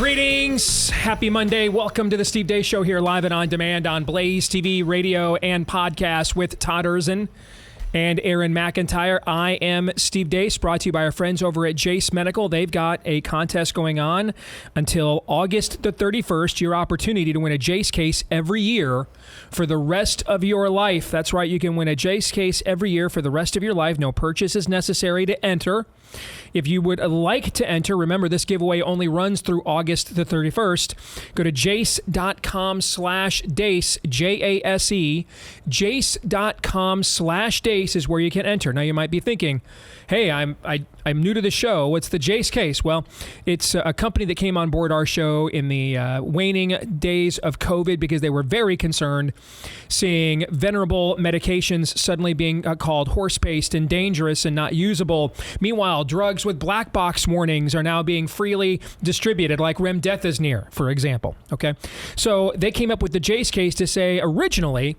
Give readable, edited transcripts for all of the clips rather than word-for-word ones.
Greetings. Happy Monday. Welcome to the Steve Deace Show here live and on demand on BlazeTV, radio, and podcast with Todd Erzin and Aaron McIntyre. I am Steve Deace, brought to you by our friends over at Jace Medical. They've got a contest going on until August the 31st. Your opportunity to win a Jace case every year for the rest of your life. That's right. You can win a Jace case every year for the rest of your life. No purchase is necessary to enter. If you would like to enter, remember this giveaway only runs through August the 31st. Go to jace.com/Deace, Jase. Jace.com/Deace is where you can enter. Now you might be thinking, hey, I'm new to the show. What's the Jace case? Well, it's a company that came on board our show in the waning days of COVID because they were very concerned seeing venerable medications suddenly being called horse-paced and dangerous and not usable. Meanwhile, drugs with black box warnings are now being freely distributed, like remdesivir, for example. Okay, so they came up with the Jace case to say originally,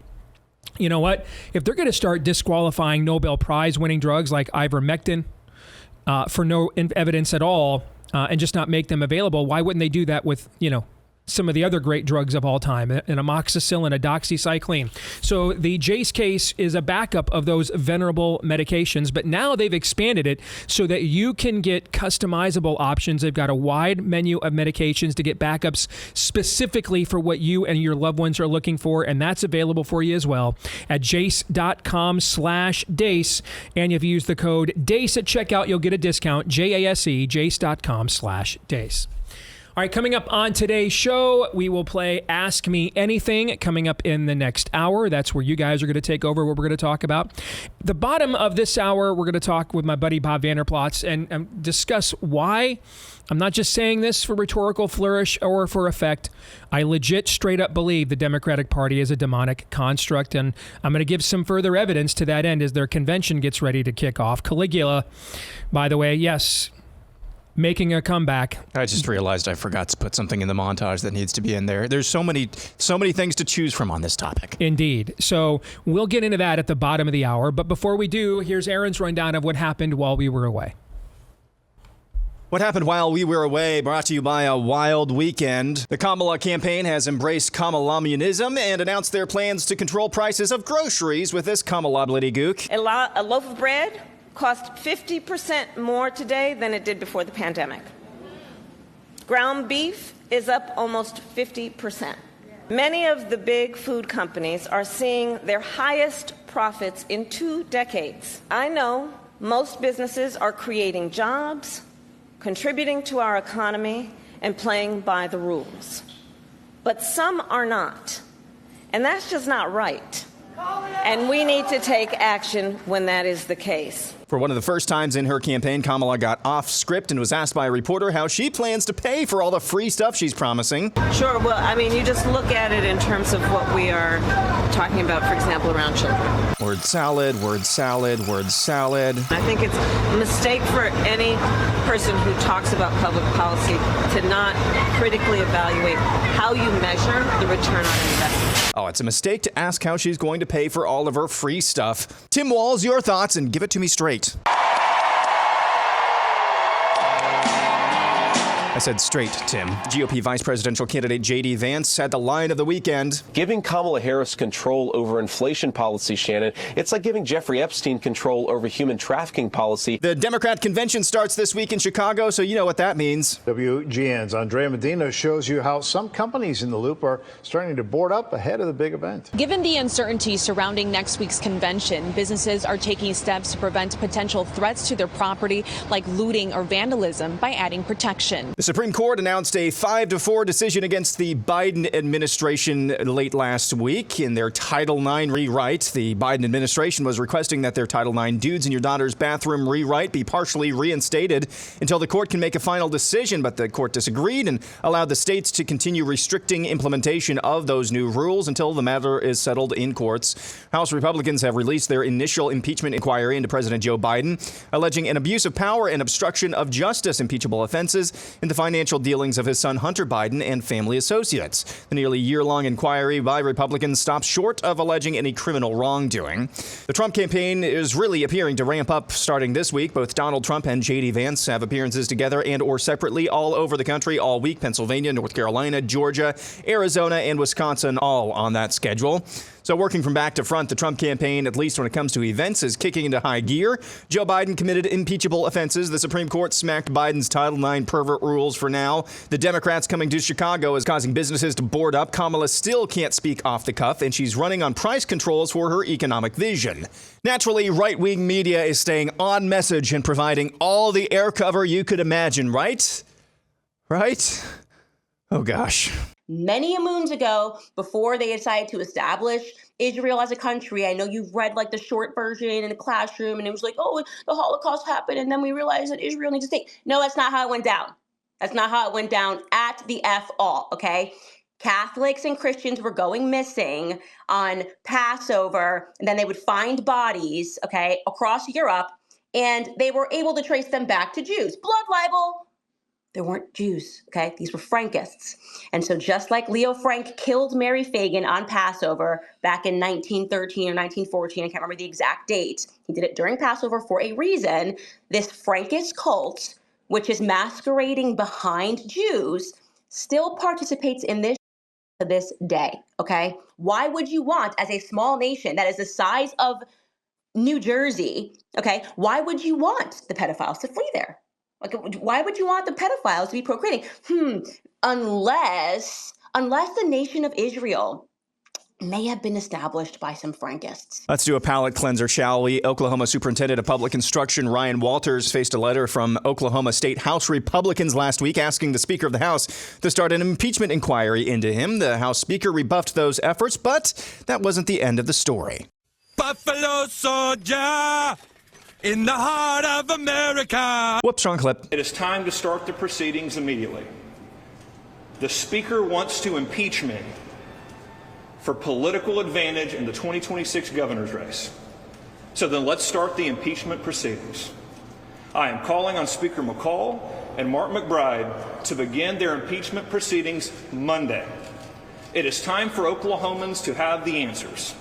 you know what? If they're going to start disqualifying Nobel Prize-winning drugs like ivermectin for no evidence at all and just not make them available, why wouldn't they do that with, some of the other great drugs of all time, an amoxicillin, a doxycycline? So the Jace case is a backup of those venerable medications, but now they've expanded it so that you can get customizable options. They've got a wide menu of medications to get backups specifically for what you and your loved ones are looking for, and that's available for you as well at jace.com/Deace. And if you use the code DEACE at checkout, you'll get a discount, JASE, jace.com/Deace. All right, coming up on today's show, we will play Ask Me Anything coming up in the next hour. That's where you guys are going to take over what we're going to talk about. The bottom of this hour, we're going to talk with my buddy Bob Vanderplots and discuss why. I'm not just saying this for rhetorical flourish or for effect. I legit straight up believe the Democratic Party is a demonic construct, and I'm going to give some further evidence to that end as their convention gets ready to kick off. Caligula, by the way, yes, making a comeback. I just realized I forgot to put something in the montage that needs to be in there. There's so many things to choose from on this topic. Indeed. So we'll get into that at the bottom of the hour. But before we do, here's Aaron's rundown of what happened while we were away. What happened while we were away, brought to you by a wild weekend. The Kamala campaign has embraced Kamalamunism and announced their plans to control prices of groceries with this Kamala Blitty-gook. A loaf of bread cost 50% more today than it did before the pandemic. Ground beef is up almost 50%. Many of the big food companies are seeing their highest profits in 2 decades. I know most businesses are creating jobs, contributing to our economy, and playing by the rules. But some are not. And that's just not right. And we need to take action when that is the case. For one of the first times in her campaign, Kamala got off script and was asked by a reporter how she plans to pay for all the free stuff she's promising. Sure. Well, I mean, you just look at it in terms of what we are talking about, for example, around children. Word salad, word salad, word salad. I think it's a mistake for any person who talks about public policy to not critically evaluate how you measure the return on investment. Oh, it's a mistake to ask how she's going to pay for all of her free stuff. Tim Walz, your thoughts, and give it to me straight. I said straight, Tim. GOP vice presidential candidate J.D. Vance had the line of the weekend. Giving Kamala Harris control over inflation policy, Shannon, it's like giving Jeffrey Epstein control over human trafficking policy. The Democrat convention starts this week in Chicago, so you know what that means. WGN's Andrea Medina shows you how some companies in the loop are starting to board up ahead of the big event. Given the uncertainty surrounding next week's convention, businesses are taking steps to prevent potential threats to their property, like looting or vandalism, by adding protection. The Supreme Court announced a 5-4 decision against the Biden administration late last week in their Title IX rewrite. The Biden administration was requesting that their Title IX dudes in your daughter's bathroom rewrite be partially reinstated until the court can make a final decision, but the court disagreed and allowed the states to continue restricting implementation of those new rules until the matter is settled in courts. House Republicans have released their initial impeachment inquiry into President Joe Biden, alleging an abuse of power and obstruction of justice impeachable offenses in the the financial dealings of his son Hunter Biden and family associates. The nearly year-long inquiry by Republicans stops short of alleging any criminal wrongdoing. The Trump campaign is really appearing to ramp up starting this week. Both Donald Trump and J.D. Vance have appearances together and or separately all over the country all week. Pennsylvania, North Carolina, Georgia, Arizona, and Wisconsin all on that schedule. So working from back to front, the Trump campaign, at least when it comes to events, is kicking into high gear. Joe Biden committed impeachable offenses. The Supreme Court smacked Biden's Title IX pervert rules for now. The Democrats coming to Chicago is causing businesses to board up. Kamala still can't speak off the cuff, and she's running on price controls for her economic vision. Naturally, right-wing media is staying on message and providing all the air cover you could imagine, right? Right? Oh, gosh. Many moons ago, before they decided to establish Israel as a country, I know you've read like the short version in the classroom, and it was like, oh, the Holocaust happened, and then we realized that Israel needs a state. No, that's not how it went down. That's not how it went down at the F all, okay? Catholics and Christians were going missing on Passover, and then they would find bodies, okay, across Europe, and they were able to trace them back to Jews. Blood libel. There weren't Jews, okay? These were Frankists. And so just like Leo Frank killed Mary Fagan on Passover back in 1913 or 1914, I can't remember the exact date, he did it during Passover for a reason. This Frankist cult, which is masquerading behind Jews, still participates in this to this day, okay? Why would you want, as a small nation that is the size of New Jersey, okay, why would you want the pedophiles to flee there? Like, why would you want the pedophiles to be procreating? Unless the nation of Israel may have been established by some Frankists. Let's do a palate cleanser, shall we? Oklahoma Superintendent of Public Instruction Ryan Walters faced a letter from Oklahoma State House Republicans last week asking the Speaker of the House to start an impeachment inquiry into him. The House Speaker rebuffed those efforts, but that wasn't the end of the story. Buffalo Soldier! In the heart of America. Whoops, wrong clip. It is time to start the proceedings immediately. The Speaker wants to impeach me for political advantage in the 2026 governor's race. So then let's start the impeachment proceedings. I am calling on Speaker McCall and Mark McBride to begin their impeachment proceedings Monday. It is time for Oklahomans to have the answers.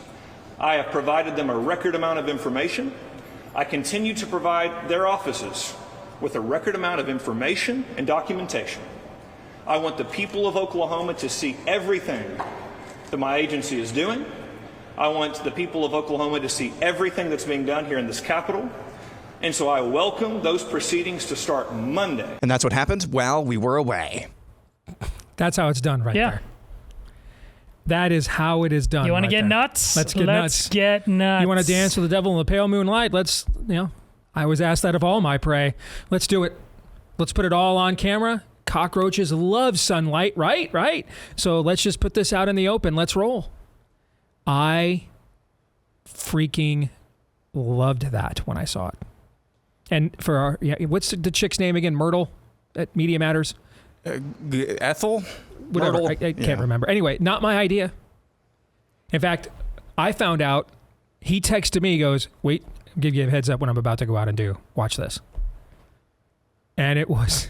I have provided them a record amount of information. I continue to provide their offices with a record amount of information and documentation. I want the people of Oklahoma to see everything that my agency is doing. I want the people of Oklahoma to see everything that's being done here in this Capitol. And so I welcome those proceedings to start Monday. And that's what happened while we were away. That's how it's done right there. That is how it is done. You want to right get there. nuts? Let's get nuts. Let's get nuts. You want to dance with the devil in the pale moonlight? Let's, I always ask that of all my prey. Let's do it. Let's put it all on camera. Cockroaches love sunlight, right? Right. So let's just put this out in the open. Let's roll. I freaking loved that when I saw it. And for our, what's the chick's name again? Myrtle at Media Matters? Ethel? Whatever. I can't remember. Anyway, not my idea. In fact, I found out, he texted me, he goes, wait, I'll give you a heads up what I'm about to go out and do. Watch this. And it was,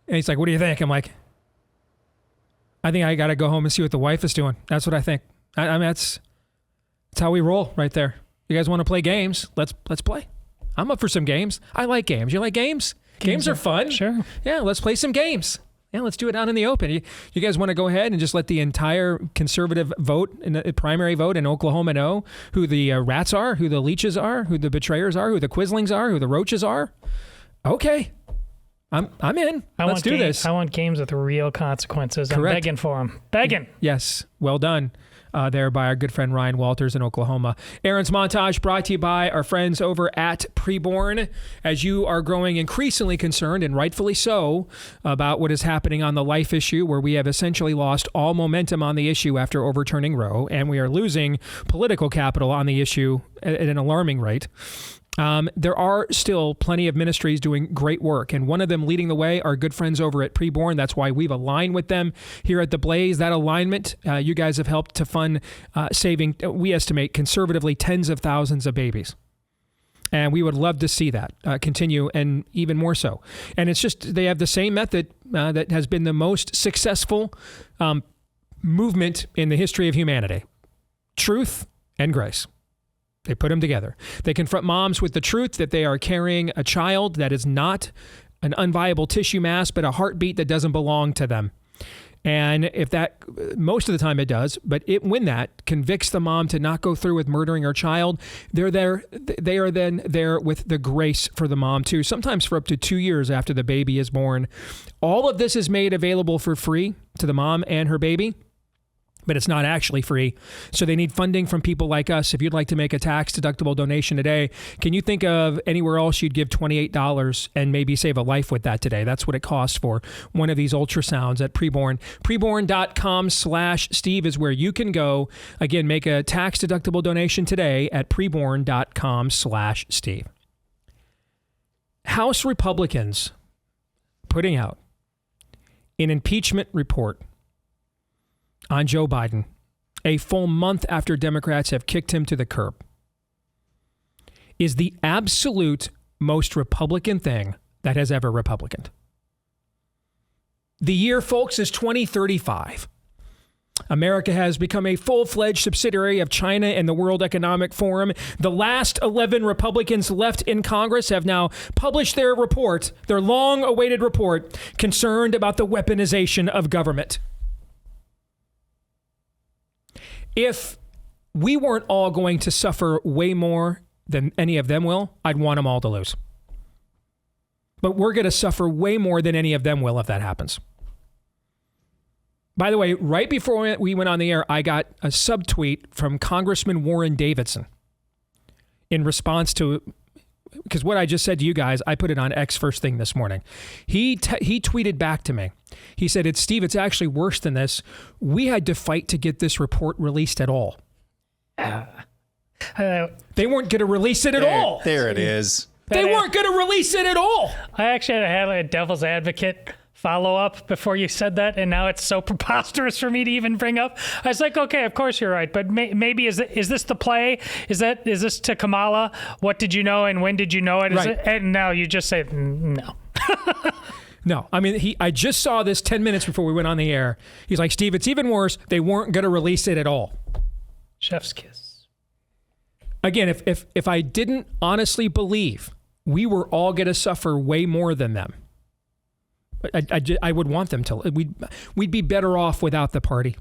and he's like, what do you think? I'm like, I think I got to go home and see what the wife is doing. That's what I think. I mean, that's how we roll right there. You guys want to play games? Let's play. I'm up for some games. I like games. You like games? Games are fun. Sure. Yeah, let's play some games. Yeah, let's do it out in the open. You guys want to go ahead and just let the entire conservative vote, in the primary vote in Oklahoma, know who the rats are, who the leeches are, who the betrayers are, who the quislings are, who the roaches are? Okay. I'm in. Let's do this. I want games with real consequences. Correct. I'm begging for them. Begging. Yes. Well done. There by our good friend Ryan Walters in Oklahoma. Aaron's Montage brought to you by our friends over at Preborn. As you are growing increasingly concerned, and rightfully so, about what is happening on the life issue, where we have essentially lost all momentum on the issue after overturning Roe, and we are losing political capital on the issue at an alarming rate. There are still plenty of ministries doing great work, and one of them leading the way are good friends over at Preborn. That's why we've aligned with them here at The Blaze. That alignment, you guys have helped to fund saving, we estimate conservatively, tens of thousands of babies. And we would love to see that continue, and even more so. And it's just, they have the same method that has been the most successful movement in the history of humanity. Truth and grace. They put them together. They confront moms with the truth that they are carrying a child that is not an unviable tissue mass, but a heartbeat that doesn't belong to them. And if that, most of the time it does, but when that convicts the mom to not go through with murdering her child, they are then there with the grace for the mom too, sometimes for up to 2 years after the baby is born. All of this is made available for free to the mom and her baby, but it's not actually free. So they need funding from people like us. If you'd like to make a tax-deductible donation today, can you think of anywhere else you'd give $28 and maybe save a life with that today? That's what it costs for one of these ultrasounds at Preborn. Preborn.com/Steve is where you can go. Again, make a tax-deductible donation today at Preborn.com/Steve. House Republicans putting out an impeachment report on Joe Biden a full month after Democrats have kicked him to the curb is the absolute most Republican thing that has ever Republicaned. The year, folks, is 2035. America has become a full-fledged subsidiary of China and the World Economic Forum. The last 11 Republicans left in Congress have now published their report, their long-awaited report, concerned about the weaponization of government. If we weren't all going to suffer way more than any of them will, I'd want them all to lose. But we're going to suffer way more than any of them will if that happens. By the way, right before we went on the air, I got a subtweet from Congressman Warren Davidson in response to, because what I just said to you guys, I put it on X first thing this morning. He tweeted back to me. He said, Steve, it's actually worse than this. We had to fight to get this report released at all. They weren't going to release it at all. There it is. They weren't going to release it at all. I actually had a devil's advocate follow-up before you said that, and now it's so preposterous for me to even bring up. I was like, okay, of course you're right, but maybe is this the play? Is this to Kamala? What did you know and when did you know it? Right. And now you just say no. No, I mean, I just saw this 10 minutes before we went on the air. He's like, Steve, it's even worse. They weren't going to release it at all. Chef's kiss. Again, if I didn't honestly believe we were all going to suffer way more than them, I would want them to. We'd be better off without the party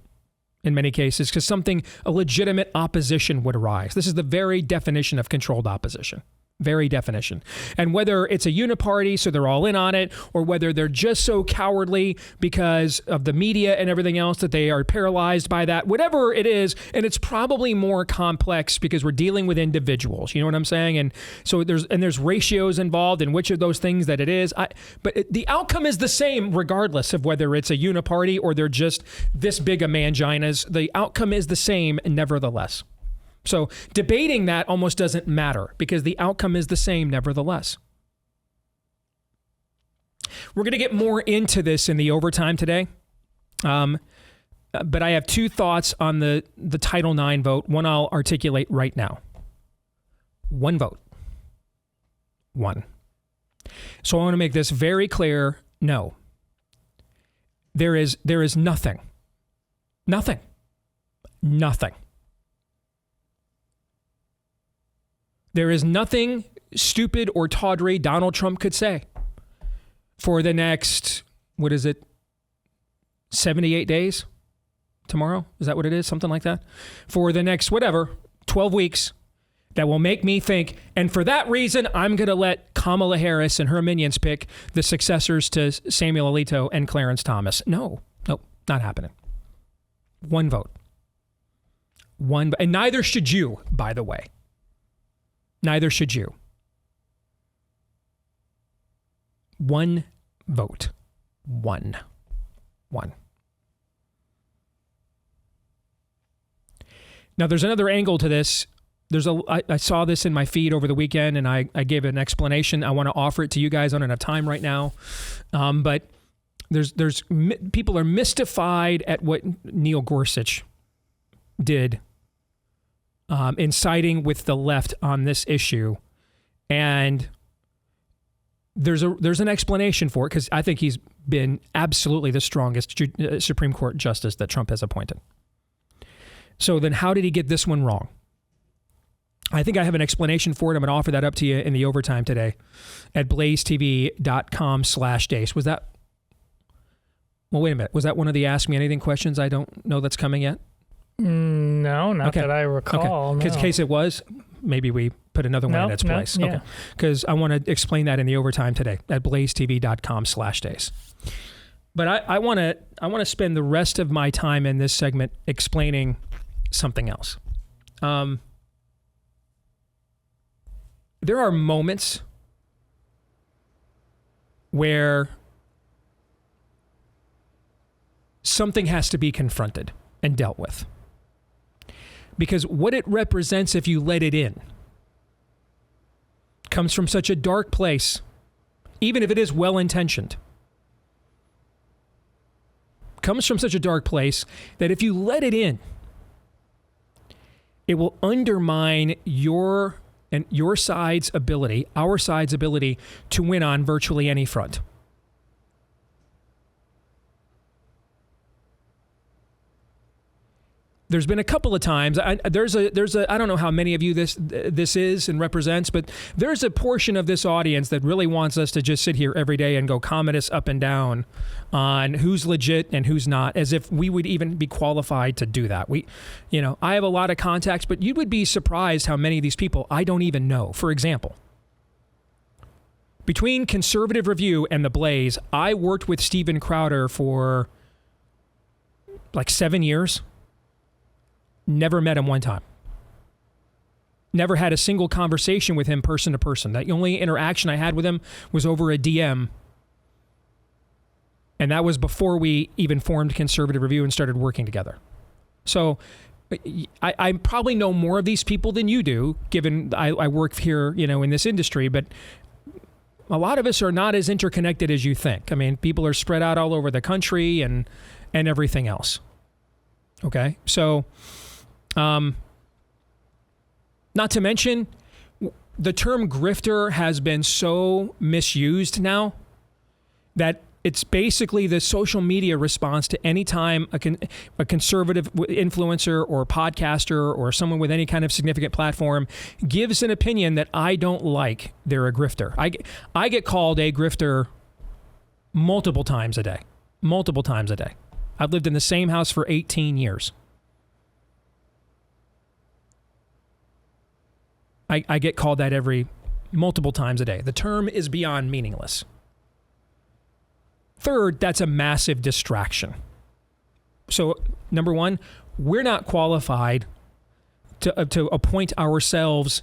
in many cases, because a legitimate opposition would arise. This is the very definition of controlled opposition. Very definition. And whether it's a uniparty, so they're all in on it, or whether they're just so cowardly because of the media and everything else that they are paralyzed by that, whatever it is, and it's probably more complex because we're dealing with individuals. You know what I'm saying? And so there's ratios involved in which of those things that it is. But the outcome is the same regardless of whether it's a uniparty or they're just this big of manginas. The outcome is the same nevertheless. So debating that almost doesn't matter because the outcome is the same nevertheless. We're going to get more into this in the overtime today. But I have two thoughts on the Title IX vote. One I'll articulate right now. One vote. One. So I want to make this very clear. No. There is nothing. Nothing. There is nothing stupid or tawdry Donald Trump could say for the next, 78 days? Tomorrow? Is that what it is? Something like that? For the next, 12 weeks that will make me think, and for that reason, I'm going to let Kamala Harris and her minions pick the successors to Samuel Alito and Clarence Thomas. No, not happening. One vote. And neither should you, by the way. Neither should you. One vote. One. Now, there's another angle to this. I saw this in my feed over the weekend, and I gave an explanation. I want to offer it to you guys. I don't have time right now. But there's people are mystified at what Neil Gorsuch did in siding with the left on this issue. And there's an explanation for it, because I think he's been absolutely the strongest Supreme Court justice that Trump has appointed. So then how did he get this one wrong? I think I have an explanation for it. I'm going to offer that up to you in the overtime today at blazetv.com/Deace. Was that... Well, wait a minute. Was that one of the Ask Me Anything questions I don't know that's coming yet? No, not that I recall. Okay. In case it was, maybe we put another one in its place. Yeah. Okay. Because I want to explain that in the overtime today at blazetv.com/Deace. But I want to spend the rest of my time in this segment explaining something else. There are moments where something has to be confronted and dealt with. Because what it represents if you let it in comes from such a dark place, even if it is well-intentioned. Comes from such a dark place that if you let it in, it will undermine your side's ability, our side's ability to win on virtually any front. There's been a couple of times. There's a. I don't know how many of you this is and represents, but there's a portion of this audience that really wants us to just sit here every day and go comment us up and down on who's legit and who's not, as if we would even be qualified to do that. I have a lot of contacts, but you would be surprised how many of these people I don't even know. For example, between Conservative Review and The Blaze, I worked with Steven Crowder for like 7 years. Never met him one time. Never had a single conversation with him person to person. The only interaction I had with him was over a DM. And that was before we even formed Conservative Review and started working together. So I probably know more of these people than you do, given I work here, in this industry, but a lot of us are not as interconnected as you think. I mean, people are spread out all over the country and everything else. Okay? So... not to mention, the term grifter has been so misused now that it's basically the social media response to any time a conservative influencer or podcaster or someone with any kind of significant platform gives an opinion that I don't like, they're a grifter. I get called a grifter multiple times a day. Multiple times a day. I've lived in the same house for 18 years. I get called that multiple times a day. The term is beyond meaningless. Third, that's a massive distraction. So, number one, we're not qualified to appoint ourselves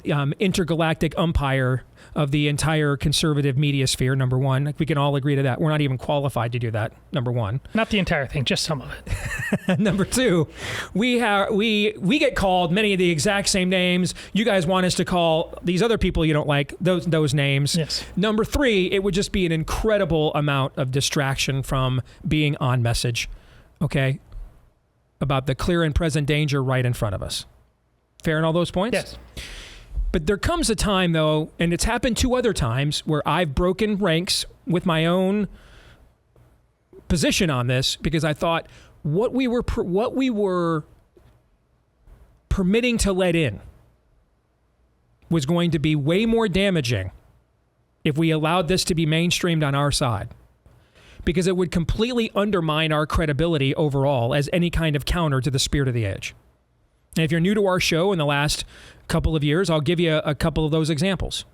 intergalactic umpire of the entire conservative media sphere, number one. We can all agree to that. We're not even qualified to do that, number one. Not the entire thing, just some of it. Number two, we get called many of the exact same names. You guys want us to call these other people you don't like those names. Yes. Number three, it would just be an incredible amount of distraction from being on message, okay, about the clear and present danger right in front of us. Fair in all those points? Yes. But there comes a time, though, and it's happened 2 other times, where I've broken ranks with my own position on this, because I thought what we were permitting to let in was going to be way more damaging if we allowed this to be mainstreamed on our side, because it would completely undermine our credibility overall as any kind of counter to the spirit of the age. And if you're new to our show in the last couple of years, I'll give you a couple of those examples.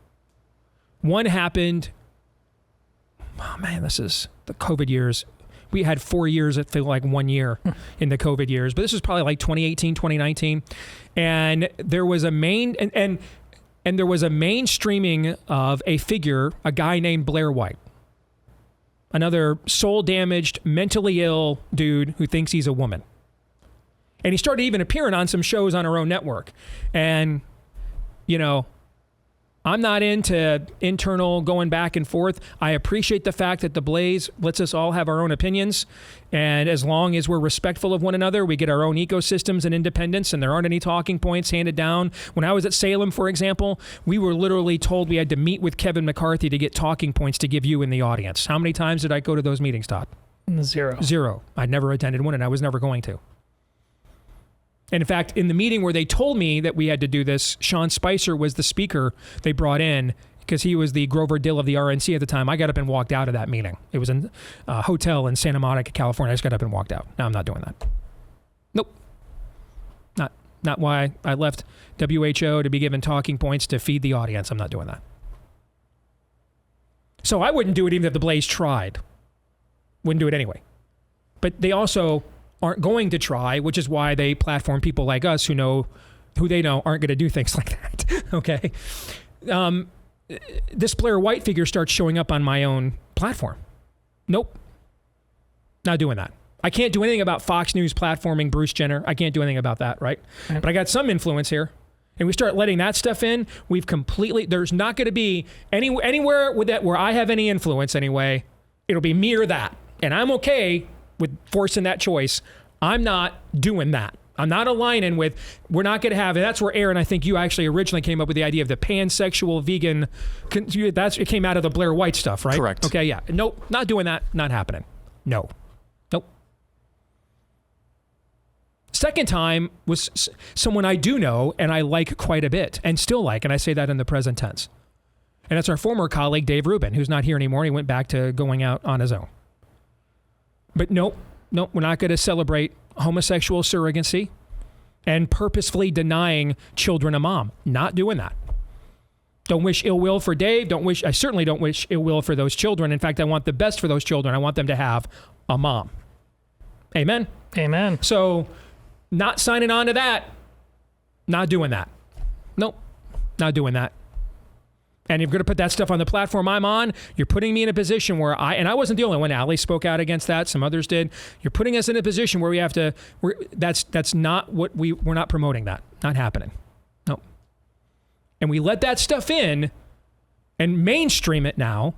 One happened, this is the COVID years. We had 4 years that feel like 1 year in the COVID years, but this was probably like 2018, 2019. And there was a there was a mainstreaming of a figure, a guy named Blair White. Another soul-damaged, mentally ill dude who thinks he's a woman. And he started even appearing on some shows on our own network. And, I'm not into internal going back and forth. I appreciate the fact that the Blaze lets us all have our own opinions. And as long as we're respectful of one another, we get our own ecosystems and independence, and there aren't any talking points handed down. When I was at Salem, for example, we were literally told we had to meet with Kevin McCarthy to get talking points to give you in the audience. How many times did I go to those meetings, Todd? Zero. I'd never attended one, and I was never going to. And in fact, in the meeting where they told me that we had to do this, Sean Spicer was the speaker they brought in because he was the Grover Dill of the RNC at the time. I got up and walked out of that meeting. It was in a hotel in Santa Monica, California. I just got up and walked out. No, I'm not doing that. Nope. Not why I left WHO to be given talking points to feed the audience. I'm not doing that. So I wouldn't do it even if the Blaze tried. Wouldn't do it anyway. But they also aren't going to try, which is why they platform people like us who they know aren't going to do things like that. Okay. This Blair White figure starts showing up on my own platform. Nope. Not doing that. I can't do anything about Fox News platforming Bruce Jenner. I can't do anything about that, right? But I got some influence here. And we start letting that stuff in, there's not going to be anywhere with that where I have any influence anyway. It'll be me or that. And I'm okay with forcing that choice. I'm not doing that. I'm not aligning with, we're not going to have, and that's where Aaron, I think you actually originally came up with the idea of the pansexual vegan, it came out of the Blair White stuff, right? Correct. Okay, yeah. Nope, not doing that, not happening. No. Nope. Second time was someone I do know and I like quite a bit and still like, and I say that in the present tense. And it's our former colleague, Dave Rubin, who's not here anymore. He went back to going out on his own. But nope, we're not going to celebrate homosexual surrogacy and purposefully denying children a mom. Not doing that. Don't wish ill will for Dave. I certainly don't wish ill will for those children. In fact, I want the best for those children. I want them to have a mom. Amen? Amen. So, not signing on to that. Not doing that. Nope, not doing that. And you're going to put that stuff on the platform I'm on. You're putting me in a position where I wasn't the only one. Allie spoke out against that. Some others did. You're putting us in a position where we have to, that's not what we're not promoting that. Not happening. No. And we let that stuff in and mainstream it now.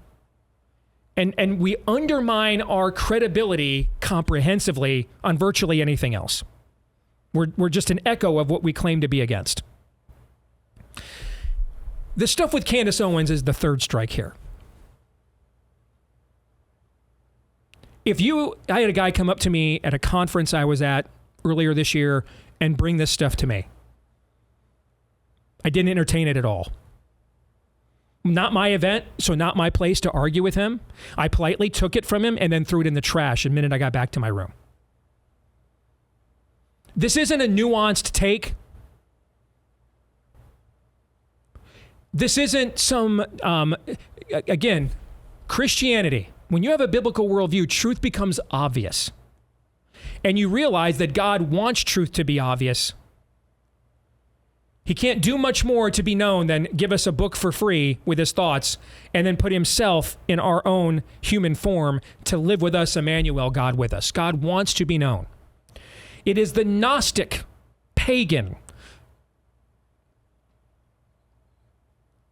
And we undermine our credibility comprehensively on virtually anything else. We're just an echo of what we claim to be against. The stuff with Candace Owens is the third strike here. I had a guy come up to me at a conference I was at earlier this year and bring this stuff to me. I didn't entertain it at all. Not my event, so not my place to argue with him. I politely took it from him and then threw it in the trash the minute I got back to my room. This isn't a nuanced take. This isn't some, again, Christianity. When you have a biblical worldview, truth becomes obvious. And you realize that God wants truth to be obvious. He can't do much more to be known than give us a book for free with his thoughts and then put himself in our own human form to live with us, Emmanuel, God with us. God wants to be known. It is the Gnostic, pagan,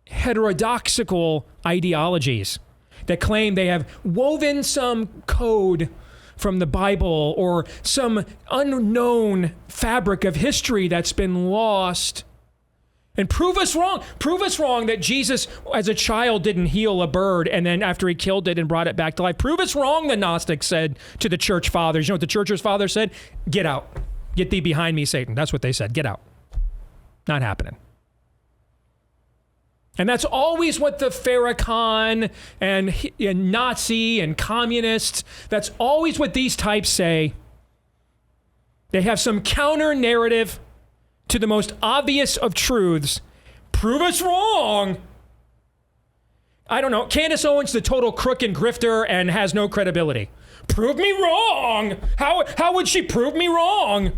heterodoxical ideologies that claim they have woven some code from the Bible or some unknown fabric of history that's been lost. And prove us wrong. Prove us wrong that Jesus, as a child, didn't heal a bird and then after he killed it and brought it back to life. Prove us wrong, the Gnostics said to the church fathers. You know what the church's father said? Get out. Get thee behind me, Satan. That's what they said. Get out. Not happening. And that's always what the Farrakhan and Nazi and communists, that's always what these types say. They have some counter narrative to the most obvious of truths. Prove us wrong. I don't know. Candace Owens, the total crook and grifter and has no credibility. Prove me wrong. How would she prove me wrong?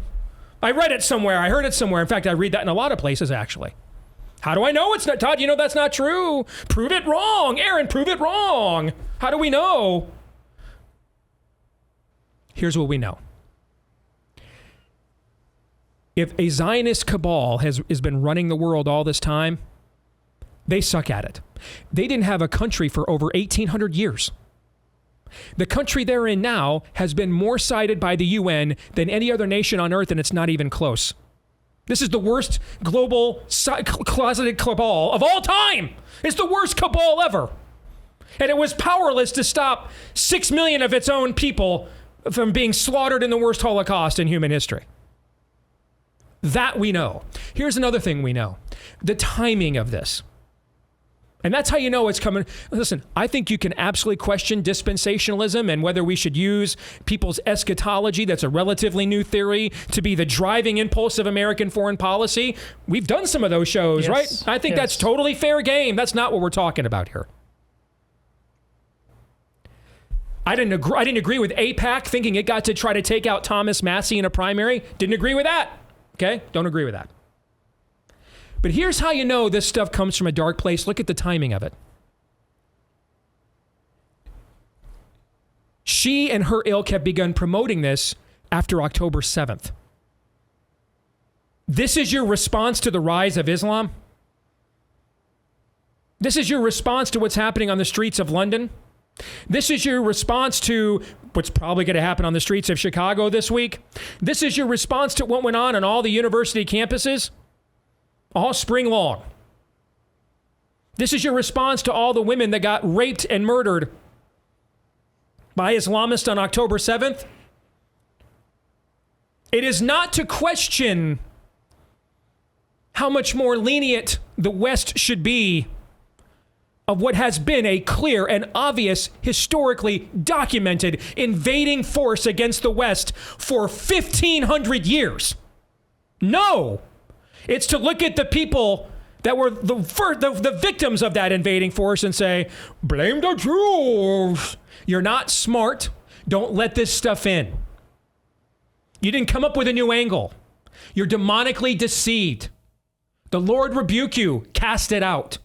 I read it somewhere. I heard it somewhere. In fact, I read that in a lot of places, actually. How do I know it's not? Todd, you know that's not true. Prove it wrong. Aaron, prove it wrong. How do we know? Here's what we know. If a Zionist cabal has been running the world all this time, They suck at it. They didn't have a country for over 1,800 years. The country they're in now has been more cited by the UN than any other nation on earth, and it's not even close. This is the worst global closeted cabal of all time. It's the worst cabal ever. And it was powerless to stop 6 million of its own people from being slaughtered in the worst Holocaust in human history. That we know. Here's another thing we know. The timing of this. And that's how you know it's coming. Listen, I think you can absolutely question dispensationalism and whether we should use people's eschatology, that's a relatively new theory, to be the driving impulse of American foreign policy. We've done some of those shows, right? I think that's totally fair game. That's not what we're talking about here. I didn't agree with AIPAC thinking it got to try to take out Thomas Massie in a primary. Didn't agree with that. Okay? Don't agree with that. But here's how you know this stuff comes from a dark place. Look at the timing of it. She and her ilk have begun promoting this after October 7th. This is your response to the rise of Islam? This is your response to what's happening on the streets of London? This is your response to what's probably going to happen on the streets of Chicago this week? This is your response to what went on all the university campuses all spring long? This is your response to all the women that got raped and murdered by Islamists on October 7th? It is not to question how much more lenient the West should be of what has been a clear and obvious, historically documented invading force against the West for 1,500 years. No, it's to look at the people that were the victims of that invading force and say, blame the Jews. You're not smart. Don't let this stuff in. You didn't come up with a new angle. You're demonically deceived. The Lord rebuke you. Cast it out.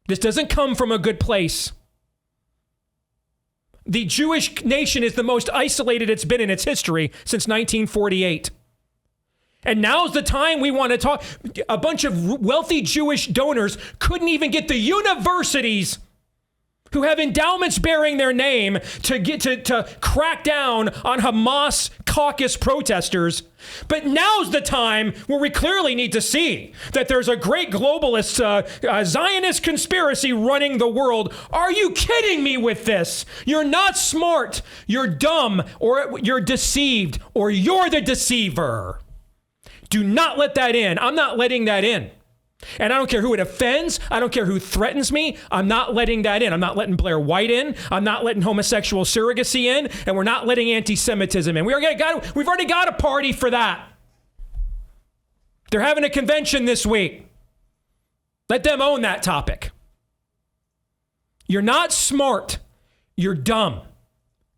This doesn't come from a good place. The Jewish nation is the most isolated it's been in its history since 1948. And now's the time we want to talk. A bunch of wealthy Jewish donors couldn't even get the universities who have endowments bearing their name to crack down on Hamas caucus protesters. But now's the time where we clearly need to see that there's a great globalist Zionist conspiracy running the world. Are you kidding me with this? You're not smart. You're dumb, or you're deceived, or you're the deceiver. Do not let that in. I'm not letting that in. And I don't care who it offends. I don't care who threatens me. I'm not letting that in. I'm not letting Blair White in. I'm not letting homosexual surrogacy in. And we're not letting anti-Semitism in. We've already got a party for that. They're having a convention this week. Let them own that topic. You're not smart. You're dumb.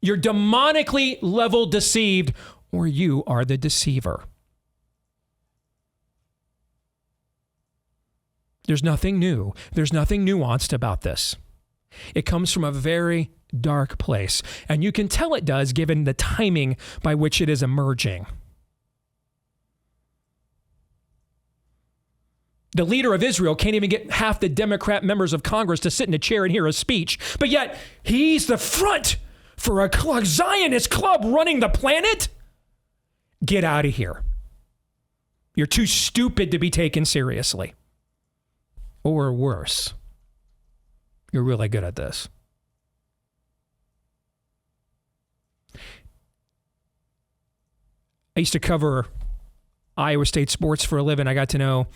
You're demonically level deceived, or you are the deceiver. There's nothing new. There's nothing nuanced about this. It comes from a very dark place. And you can tell it does given the timing by which it is emerging. The leader of Israel can't even get half the Democrat members of Congress to sit in a chair and hear a speech. But yet, he's the front for a Zionist club running the planet? Get out of here. You're too stupid to be taken seriously. Or worse, you're really good at this. I used to cover Iowa State sports for a living. I got to know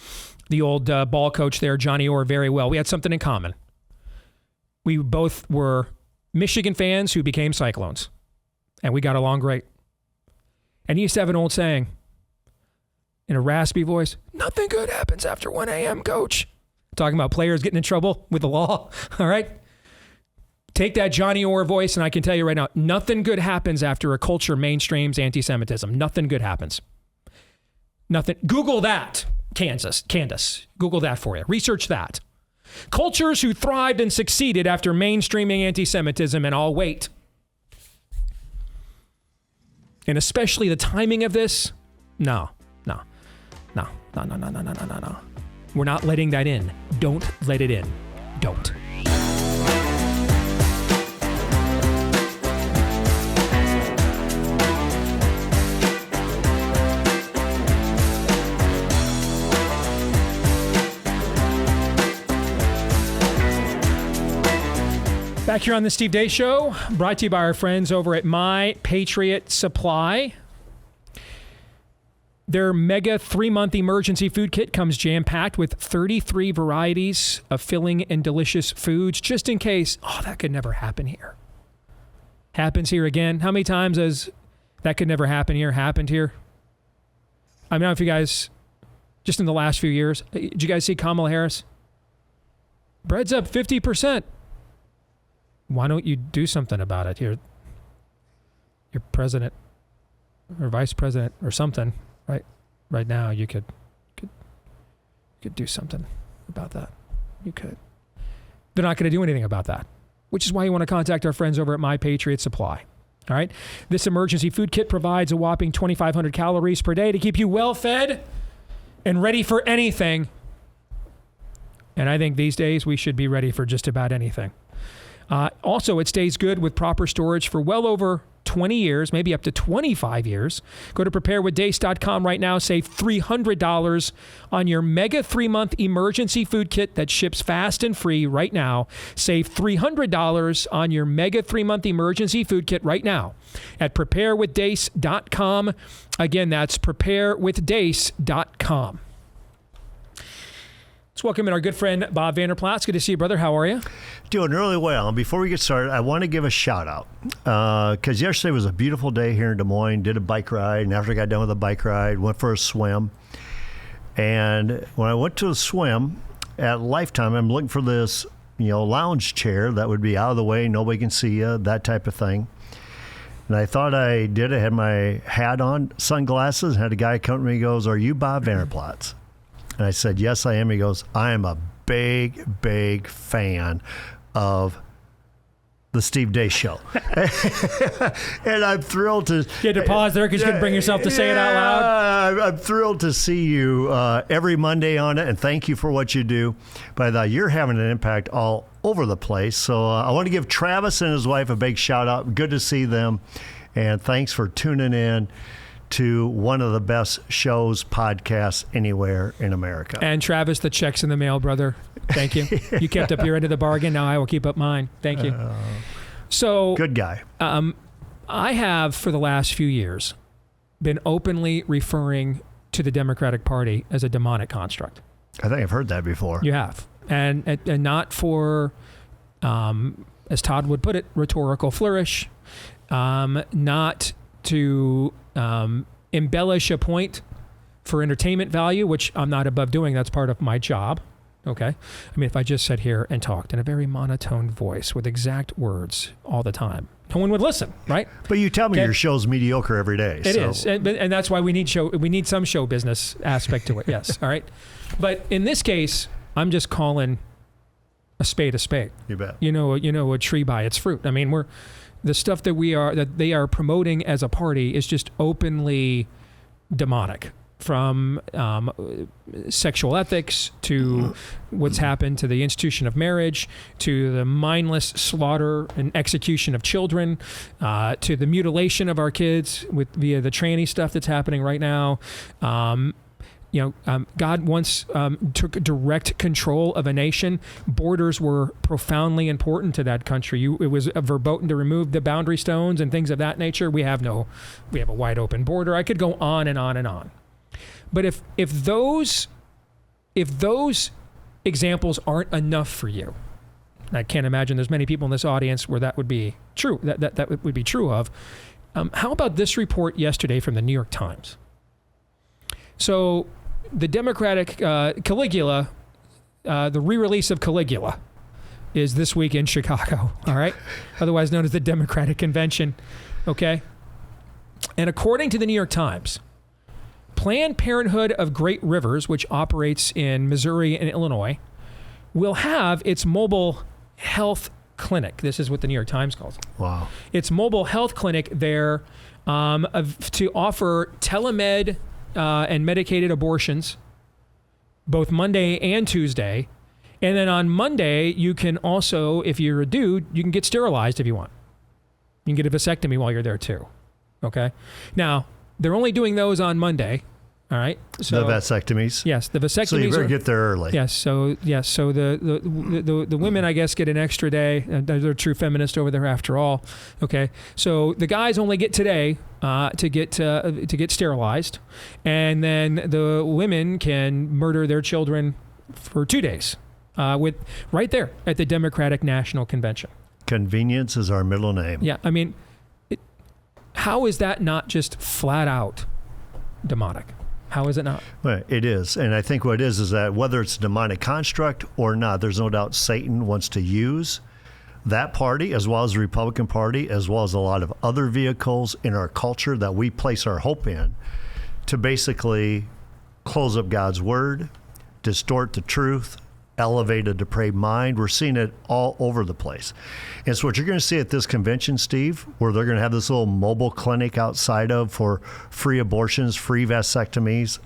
the old ball coach there, Johnny Orr, very well. We had something in common. We both were Michigan fans who became Cyclones, and we got along great. And he used to have an old saying in a raspy voice, "Nothing good happens after 1 a.m., coach." Talking about players getting in trouble with the law, all right? Take that Johnny Orr voice, and I can tell you right now, nothing good happens after a culture mainstreams anti-Semitism. Nothing good happens. Nothing. Google that, Candace. Google that for you. Research that. Cultures who thrived and succeeded after mainstreaming anti-Semitism, and I'll wait. And especially the timing of this, no. We're not letting that in. Don't let it in. Don't. Back here on the Steve Deace Show, brought to you by our friends over at My Patriot Supply. Their mega 3-month emergency food kit comes jam-packed with 33 varieties of filling and delicious foods, just in case, that could never happen here. Happens here again. How many times has that could never happen here happened here? I don't know if you guys, just in the last few years, did you guys see Kamala Harris? Bread's up 50%. Why don't you do something about it? You're president or vice president or something, right? Right now, you could do something about that. You could. They're not going to do anything about that, which is why you want to contact our friends over at My Patriot Supply. All right? This emergency food kit provides a whopping 2,500 calories per day to keep you well fed and ready for anything. And I think these days we should be ready for just about anything. Also, it stays good with proper storage for well over 20 years, maybe up to 25 years. Go to preparewithdace.com right now. Save $300 on your mega 3-month emergency food kit that ships fast and free right now. Save $300 on your mega 3-month emergency food kit right now at preparewithdace.com. Again, that's preparewithdace.com. Let's welcome in our good friend, Bob Vanderplatz. Good to see you, brother. How are you? Doing really well. Before we get started, I want to give a shout out because yesterday was a beautiful day here in Des Moines. Did a bike ride, and after I got done with the bike ride, went for a swim. And when I went to a swim at Lifetime, I'm looking for this, lounge chair that would be out of the way, nobody can see you, that type of thing. And I thought I did. I had my hat on, sunglasses, and had a guy come to me and goes, "Are you Bob Vanderplatz?" And I said, "Yes, I am." He goes, "I am a big, big fan of the Steve Deace Show." And I'm thrilled to... You had to pause there because you couldn't bring yourself to say it out loud. I'm thrilled to see you every Monday on it, and thank you for what you do. But you're having an impact all over the place. So I want to give Travis and his wife a big shout out. Good to see them. And thanks for tuning in to one of the best shows, podcasts anywhere in America. And Travis, the check's in the mail, brother. Thank you. You kept up your end of the bargain. Now I will keep up mine. Thank you. So good guy. I have, for the last few years, been openly referring to the Democratic Party as a demonic construct. I think I've heard that before. You have. And not for, as Todd would put it, rhetorical flourish, not to embellish a point for entertainment value, which I'm not above doing. That's part of my job. Okay. I mean, if I just sat here and talked in a very monotone voice with exact words all the time, no one would listen, right? But you tell me your show's mediocre every day. It is. And that's why we need some show business aspect to it. Yes. All right. But in this case, I'm just calling a spade a spade. You bet. You know a tree by its fruit. I mean, the stuff that they are promoting as a party is just openly demonic, from sexual ethics to what's happened to the institution of marriage, to the mindless slaughter and execution of children, to the mutilation of our kids via the tranny stuff that's happening right now. God once took direct control of a nation. Borders were profoundly important to that country. It was verboten to remove the boundary stones and things of that nature. We have a wide open border. I could go on and on and on. But if those examples aren't enough for you, I can't imagine there's many people in this audience where that would be true. That would be true of. How about this report yesterday from the New York Times? So the Democratic Caligula, the re-release of Caligula, is this week in Chicago, all right? Otherwise known as the Democratic Convention, okay? And according to the New York Times, Planned Parenthood of Great Rivers, which operates in Missouri and Illinois, will have its mobile health clinic. This is what the New York Times calls it. Wow. Its mobile health clinic there to offer telemed and medicated abortions both Monday and Tuesday. And then on Monday, you can also, if you're a dude, you can get sterilized if you want. You can get a vasectomy while you're there too. Okay. Now, they're only doing those on Monday. All right. So the vasectomies. Yes, the vasectomies. So you better get there early. Yes. So the women, I guess, get an extra day. They're a true feminist over there, after all. Okay. So the guys only get today to get sterilized, and then the women can murder their children for 2 days, with right there at the Democratic National Convention. Convenience is our middle name. Yeah. I mean, how is that not just flat out demonic? How is it not? Well, it is. And I think what it is that whether it's a demonic construct or not, there's no doubt Satan wants to use that party, as well as the Republican Party, as well as a lot of other vehicles in our culture that we place our hope in, to basically close up God's word, distort the truth, elevate a depraved mind. We're seeing it all over the place. And so what you're going to see at this convention, Steve, where they're going to have this little mobile clinic outside of for free abortions, free vasectomies,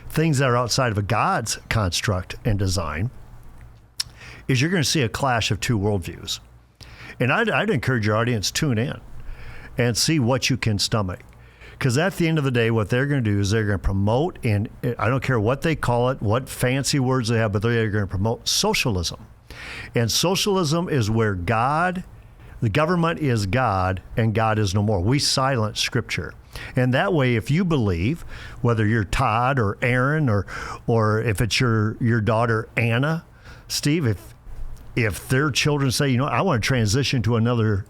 things that are outside of a God's construct and design, is you're going to see a clash of two worldviews. And I'd encourage your audience, tune in and see what you can stomach. Because at the end of the day, what they're going to do is they're going to promote, and I don't care what they call it, what fancy words they have, but they're going to promote socialism. And socialism is where God, the government is God, and God is no more. We silence Scripture. And that way, if you believe, whether you're Todd or Aaron or if it's your daughter Anna, Steve, if their children say, you know, I want to transition to another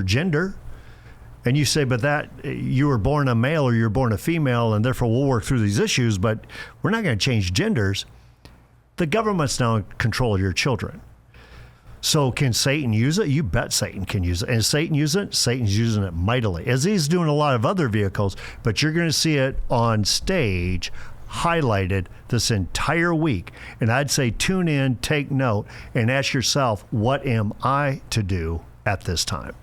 gender, and you say, but that you were born a male or you're born a female, and therefore we'll work through these issues, but we're not going to change genders. The government's now in control of your children. So can Satan use it? You bet Satan can use it. And Satan use it? Satan's using it mightily, as he's doing a lot of other vehicles, but you're going to see it on stage highlighted this entire week. And I'd say tune in, take note, and ask yourself, what am I to do at this time?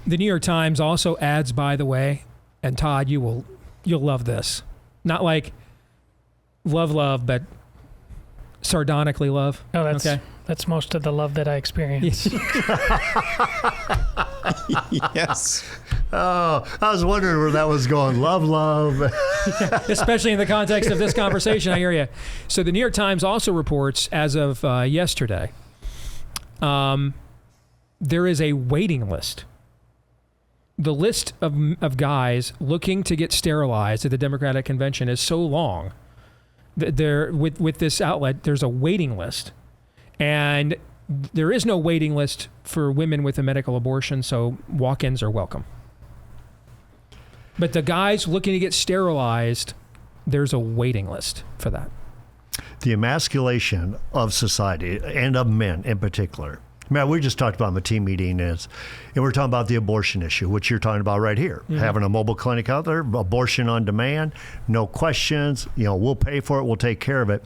The New York Times also adds, by the way, and Todd, you'll love this. Not like love, but sardonically love. Oh, that's most of the love that I experience. Yes. Oh, I was wondering where that was going. Love. Especially in the context of this conversation, I hear you. So the New York Times also reports, as of yesterday, there is a waiting list. The list of guys looking to get sterilized at the Democratic Convention is so long that with this outlet, there's a waiting list. And there is no waiting list for women with a medical abortion, so walk-ins are welcome. But the guys looking to get sterilized, there's a waiting list for that. The emasculation of society, and of men in particular. Man, we just talked about the team meeting, and we're talking about the abortion issue, which you're talking about right here. Mm-hmm. Having a mobile clinic out there, abortion on demand, no questions. You know, we'll pay for it, we'll take care of it.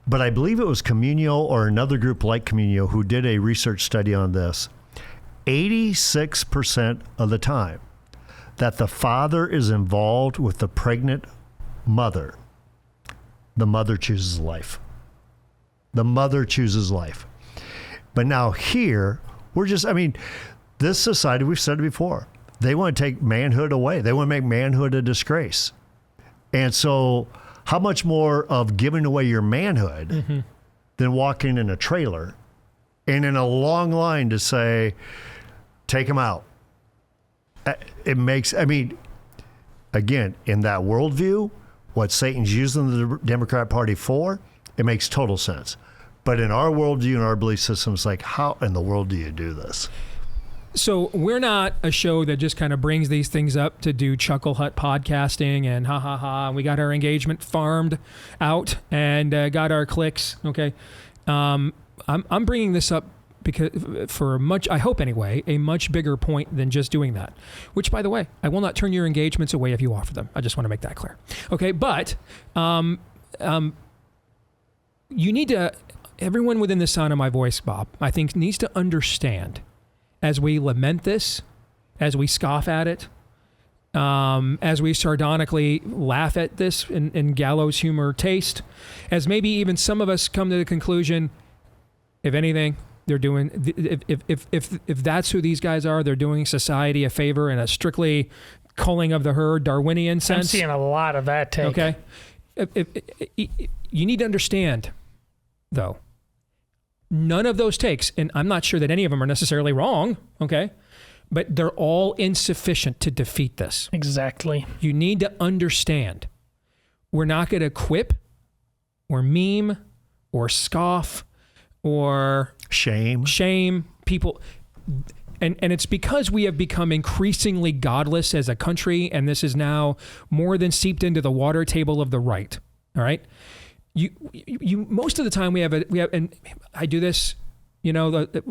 But I believe it was Communio or another group like Communio who did a research study on this. 86% of the time that the father is involved with the pregnant mother, the mother chooses life. The mother chooses life. But now here, this society, we've said it before, they want to take manhood away. They want to make manhood a disgrace. And so how much more of giving away your manhood than walking in a trailer and in a long line to say, take him out? It makes, again, in that worldview, what Satan's using the Democrat Party for, it makes total sense. But in our worldview and our belief system, it's like, how in the world do you do this? So we're not a show that just kind of brings these things up to do chuckle hut podcasting and ha ha ha. We got our engagement farmed out and got our clicks. Okay, I'm bringing this up because for I hope anyway, a much bigger point than just doing that. Which, by the way, I will not turn your engagements away if you offer them. I just want to make that clear. Okay, but you need to. Everyone within the sound of my voice, Bob, I think needs to understand, as we lament this, as we scoff at it, as we sardonically laugh at this in gallows humor taste, as maybe even some of us come to the conclusion, if anything, they're doing, if that's who these guys are, they're doing society a favor in a strictly culling of the herd Darwinian sense. I'm seeing a lot of that take. Okay. You need to understand, though, none of those takes, and I'm not sure that any of them are necessarily wrong, okay, but they're all insufficient to defeat this. Exactly. You need to understand, we're not going to quip or meme or scoff or shame people. And it's because we have become increasingly godless as a country, and this is now more than seeped into the water table of the right. All right, you most of the time we have, and I do this,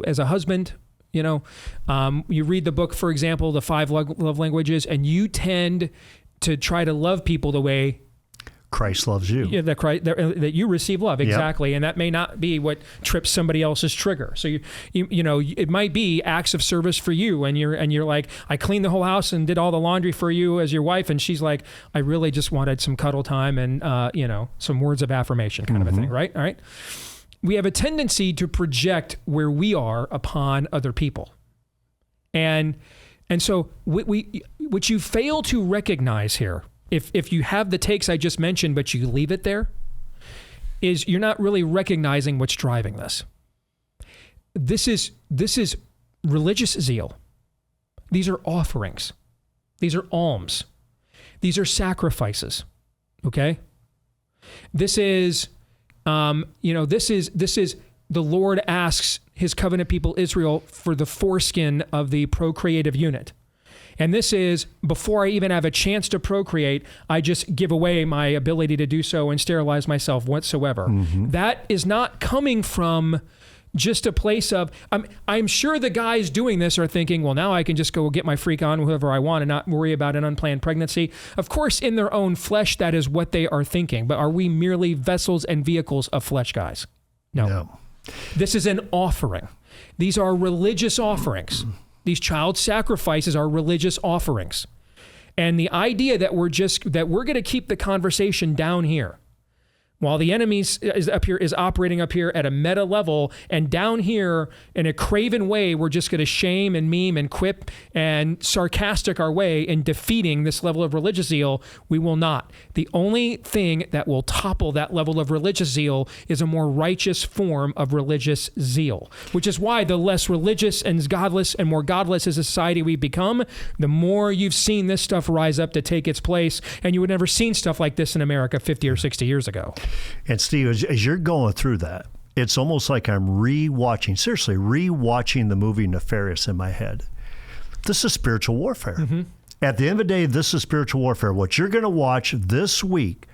as a husband. You read the book, for example, The 5 Love Languages, and you tend to try to love people the way Christ loves you. Yeah, that you receive love, exactly, yep. And that may not be what trips somebody else's trigger. So it might be acts of service for you, and you're like, I cleaned the whole house and did all the laundry for you as your wife, and she's like, I really just wanted some cuddle time and some words of affirmation, kind of a thing, right? All right. We have a tendency to project where we are upon other people, and so what you fail to recognize here, if you have the takes I just mentioned, but you leave it there, is you're not really recognizing what's driving this. This is religious zeal. These are offerings. These are alms. These are sacrifices. Okay? This is, this is the Lord asks his covenant people Israel for the foreskin of the procreative unit. And this is, before I even have a chance to procreate, I just give away my ability to do so and sterilize myself whatsoever. Mm-hmm. That is not coming from just a place of, I'm sure the guys doing this are thinking, well, now I can just go get my freak on whoever I want and not worry about an unplanned pregnancy. Of course, in their own flesh, that is what they are thinking. But are we merely vessels and vehicles of flesh, guys? No. This is an offering. These are religious offerings. These child sacrifices are religious offerings. And the idea that we're going to keep the conversation down here while the enemy is operating up here at a meta level, and down here in a craven way, we're just going to shame and meme and quip and sarcastic our way in defeating this level of religious zeal, we will not. The only thing that will topple that level of religious zeal is a more righteous form of religious zeal, which is why the less religious and godless and more godless as a society we become, the more you've seen this stuff rise up to take its place, and you would never seen stuff like this in America 50 or 60 years ago. And Steve, as you're going through that, it's almost like I'm rewatching the movie Nefarious in my head. This is spiritual warfare. Mm-hmm. At the end of the day, this is spiritual warfare. What you're going to watch this week,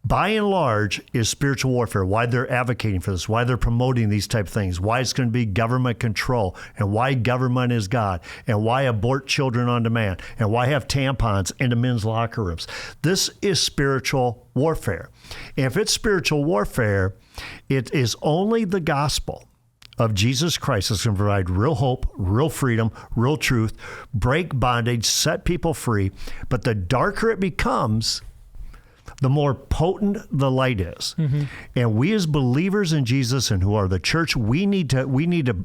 by and large, is spiritual warfare. Why they're advocating for this, why they're promoting these type of things, why it's going to be government control, and why government is God, and why abort children on demand, and why have tampons in the men's locker rooms. This is spiritual warfare. And if it's spiritual warfare, it is only the gospel of Jesus Christ that's going to provide real hope, real freedom, real truth, break bondage, set people free. But the darker it becomes, the more potent the light is. Mm-hmm. And we as believers in Jesus and who are the church, we need to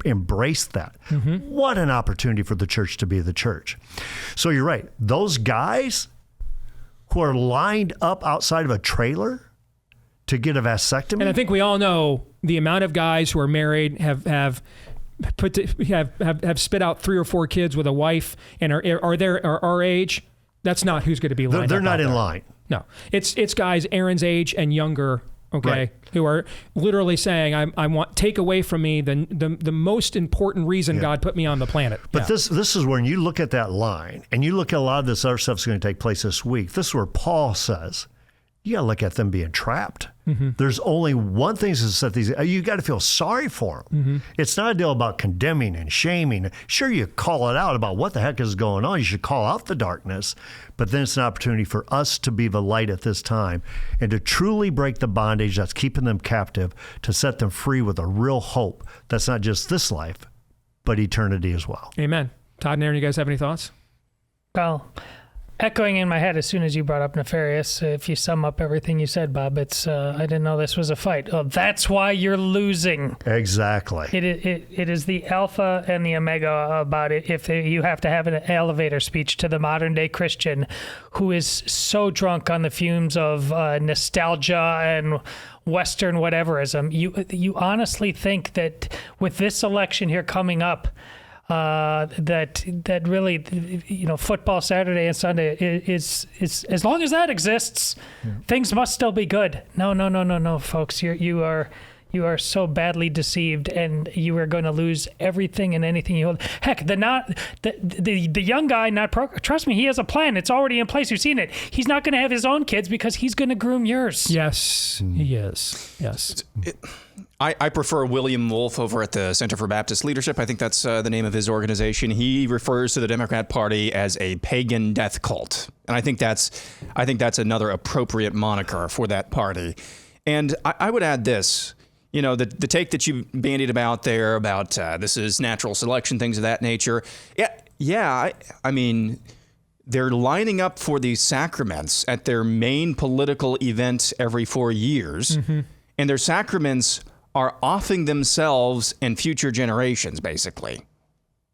embrace that. Mm-hmm. What an opportunity for the church to be the church. So you're right. Those guys who are lined up outside of a trailer to get a vasectomy. And I think we all know the amount of guys who are married have spit out 3 or 4 kids with a wife and are our age. That's not who's going to be lined up. They're not in line. No, it's guys Aaron's age and younger, okay, right, who are literally saying, I want, take away from me the most important reason God put me on the planet. But this is when you look at that line and you look at a lot of this other stuff that's going to take place this week. This is where Paul says, you got to look at them being trapped. Mm-hmm. There's only one thing to set these. You got to feel sorry for them. Mm-hmm. It's not a deal about condemning and shaming. Sure, you call it out about what the heck is going on. You should call out the darkness. But then it's an opportunity for us to be the light at this time and to truly break the bondage that's keeping them captive, to set them free with a real hope that's not just this life, but eternity as well. Amen. Todd and Aaron, you guys have any thoughts? Well, echoing in my head as soon as you brought up nefarious. If you sum up everything you said, Bob, it's I didn't know this was a fight. Oh, that's why you're losing. Exactly. It is the alpha and the omega about it. If you have to have an elevator speech to the modern day Christian who is so drunk on the fumes of nostalgia and Western whateverism, you honestly think that with this election here coming up, that really, football Saturday and Sunday is as long as that exists, things must still be good. No, folks, you are so badly deceived, and you are going to lose everything and anything you hold. Heck, the young guy, trust me, he has a plan. It's already in place. You've seen it. He's not going to have his own kids because he's going to groom yours. Yes, he is. Yes. I prefer William Wolf over at the Center for Baptist Leadership. I think that's the name of his organization. He refers to the Democrat Party as a pagan death cult, and I think that's another appropriate moniker for that party. And I would add this. The take that you bandied about there about this is natural selection, things of that nature. Yeah. I mean, they're lining up for these sacraments at their main political event every 4 years, and their sacraments are offing themselves and future generations, basically,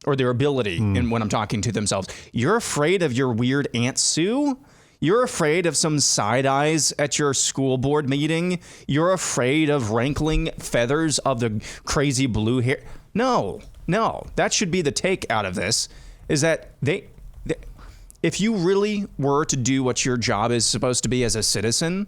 or their ability. And when I'm talking to themselves, you're afraid of your weird Aunt Sue? You're afraid of some side eyes at your school board meeting? You're afraid of rankling feathers of the crazy blue hair? No. That should be the take out of this, is that if you really were to do what your job is supposed to be as a citizen,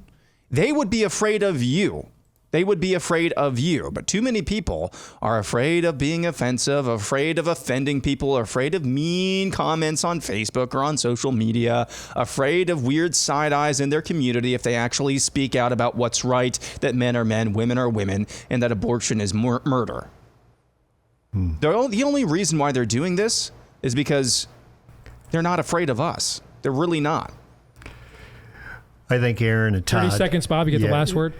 they would be afraid of you. They would be afraid of you. But too many people are afraid of being offensive, afraid of offending people, afraid of mean comments on Facebook or on social media, afraid of weird side eyes in their community if they actually speak out about what's right, that men are men, women are women, and that abortion is murder. The only reason why they're doing this is because they're not afraid of us. They're really not. I think Aaron and Todd. 30 seconds, Bob. You get the last word.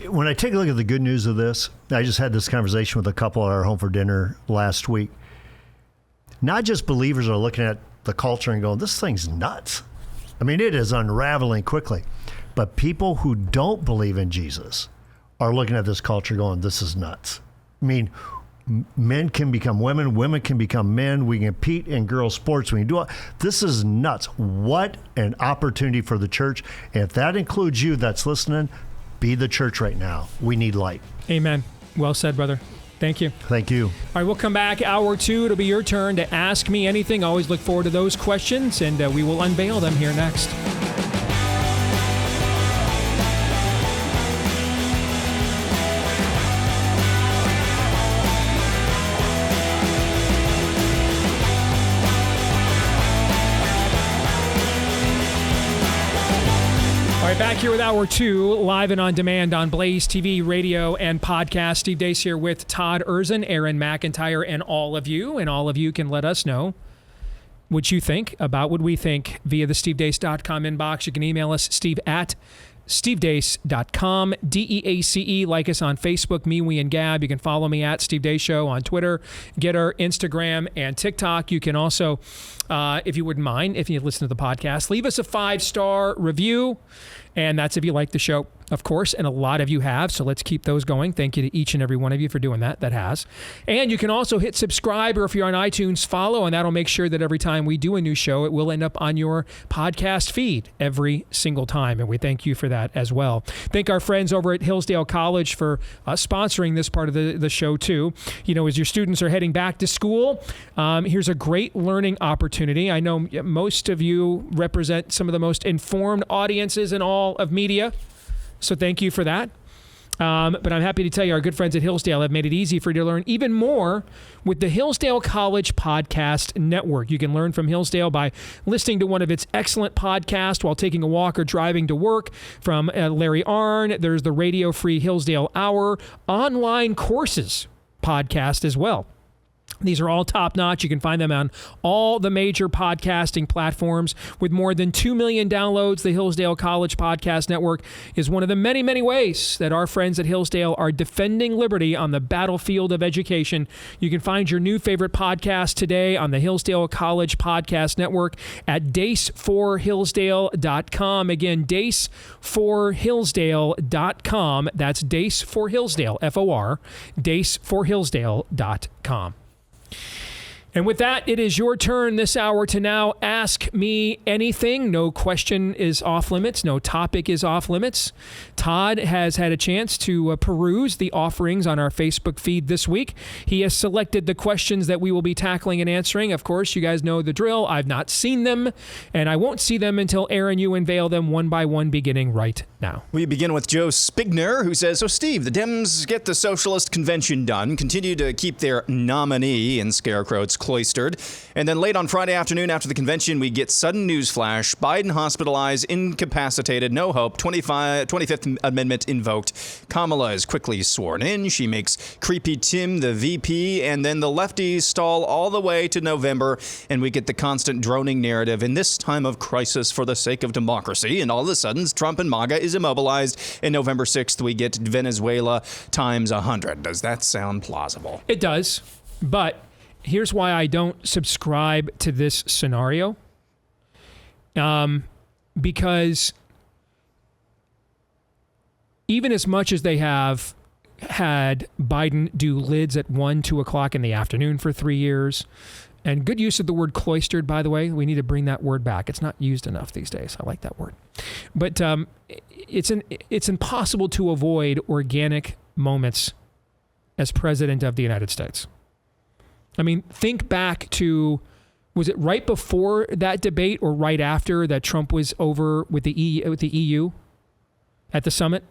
When I take a look at the good news of this, I just had this conversation with a couple at our home for dinner last week. Not just believers are looking at the culture and going, this thing's nuts. I mean, it is unraveling quickly. But people who don't believe in Jesus are looking at this culture going, this is nuts. I mean, men can become women, women can become men, we can compete in girls' sports, we can do it. This is nuts. What an opportunity for the church. And if that includes you that's listening, be the church right now. We need light. Amen. Well said, brother. Thank you. Thank you. All right, we'll come back hour 2. It'll be your turn to ask me anything. Always look forward to those questions, and we will unveil them here next. Back here with Hour 2, live and on demand on Blaze TV, radio, and podcast. Steve Deace here with Todd Erzin, Aaron McIntyre, and all of you. And all of you can let us know what you think about what we think via the stevedeace.com inbox. You can email us, steve@stevedeace.com, DEACE. Like us on Facebook, me, we, and Gab. You can follow me at Steve Deace Show on Twitter, Getter, Instagram, and TikTok. You can also, if you wouldn't mind, if you listen to the podcast, leave us a 5-star review. And that's if you like the show, of course, and a lot of you have, so let's keep those going. Thank you to each and every one of you for doing that has. And you can also hit subscribe, or if you're on iTunes, follow, and that'll make sure that every time we do a new show, it will end up on your podcast feed every single time, and we thank you for that as well. Thank our friends over at Hillsdale College for sponsoring this part of the show, too. As your students are heading back to school, here's a great learning opportunity. I know most of you represent some of the most informed audiences in all of media, so thank you for that. But I'm happy to tell you our good friends at Hillsdale have made it easy for you to learn even more with the Hillsdale College Podcast Network. You can learn from Hillsdale by listening to one of its excellent podcasts while taking a walk or driving to work. From Larry Arnn, there's the Radio Free Hillsdale Hour, online courses podcast as well. These are all top-notch. You can find them on all the major podcasting platforms. With more than 2 million downloads, the Hillsdale College Podcast Network is one of the many, many ways that our friends at Hillsdale are defending liberty on the battlefield of education. You can find your new favorite podcast today on the Hillsdale College Podcast Network at daceforhillsdale.com. Again, daceforhillsdale.com. That's Dace for Hillsdale, F-O-R, daceforhillsdale.com. And with that, it is your turn this hour to now ask me anything. No question is off limits. No topic is off limits. Todd has had a chance to peruse the offerings on our Facebook feed this week. He has selected the questions that we will be tackling and answering. Of course, you guys know the drill. I've not seen them, and I won't see them until Aaron, you unveil them one by one, beginning right now. We begin with Joe Spigner, who says, so Steve, the Dems get the Socialist Convention done, continue to keep their nominee, in scare quotes, cloistered. And then late on Friday afternoon after the convention, we get sudden news flash. Biden hospitalized, incapacitated, no hope, 25th Amendment invoked. Kamala is quickly sworn in. She makes Creepy Tim the VP, and then the lefties stall all the way to November, and we get the constant droning narrative. In this time of crisis for the sake of democracy, and all of a sudden, Trump and MAGA is immobilized. And November 6th, we get Venezuela times 100. Does that sound plausible? It does, but here's why I don't subscribe to this scenario. Because even as much as they have had Biden do lids at 1, 2 o'clock in the afternoon for 3 years, and good use of the word cloistered, by the way, we need to bring that word back. It's not used enough these days. I like that word. But it's impossible to avoid organic moments as president of the United States. I mean, think back to, was it right before that debate or right after that Trump was over with the EU at the summit?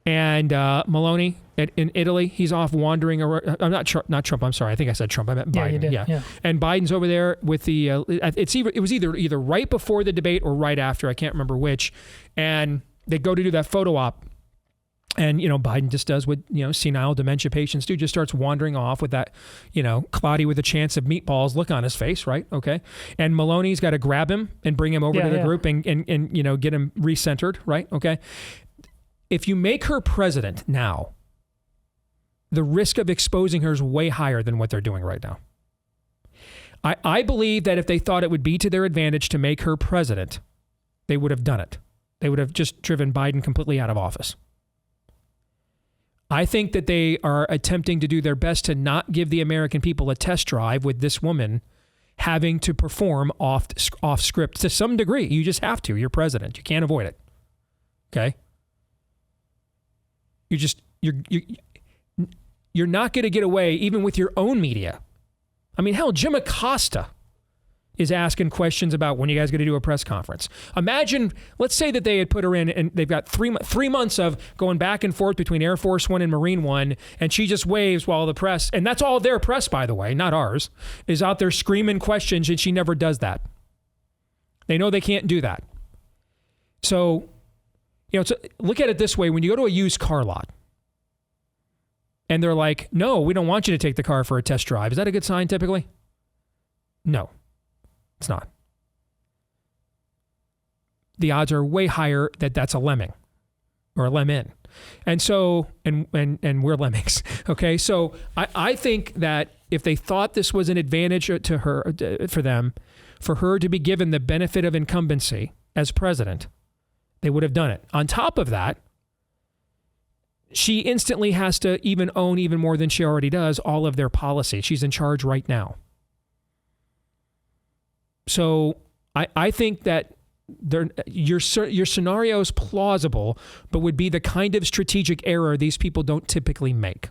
And Meloni in Italy, he's off wandering around. I'm not Trump. I'm sorry. I think I said Trump. I meant Biden. Yeah, you did. Yeah. And Biden's over there with the. It was either right before the debate or right after. I can't remember which. And they go to do that photo op. And, Biden just does what, senile dementia patients do, just starts wandering off with that, cloudy with a chance of meatballs look on his face, right? Okay. And Maloney's got to grab him and bring him over to the group and get him recentered, right? Okay. If you make her president now, the risk of exposing her is way higher than what they're doing right now. I believe that if they thought it would be to their advantage to make her president, they would have done it. They would have just driven Biden completely out of office. I think that they are attempting to do their best to not give the American people a test drive with this woman having to perform off script to some degree. You just have to. You're president. You can't avoid it. Okay? You're not going to get away even with your own media. I mean, hell, Jim Acosta is asking questions about when you guys going to do a press conference. Imagine, let's say that they had put her in and they've got 3 months of going back and forth between Air Force One and Marine One, and she just waves while the press, and that's all their press, by the way, not ours, is out there screaming questions, and she never does that. They know they can't do that. So, look at it this way. When you go to a used car lot, and they're like, no, we don't want you to take the car for a test drive. Is that a good sign typically? No. It's not. The odds are way higher that that's a lemming or a lemon. And so, and we're lemmings. Okay. So I think that if they thought this was an advantage to her, for them, for her to be given the benefit of incumbency as president, they would have done it. On top of that, she instantly has to own even more than she already does all of their policy. She's in charge right now. So I think that your scenario is plausible, but would be the kind of strategic error these people don't typically make.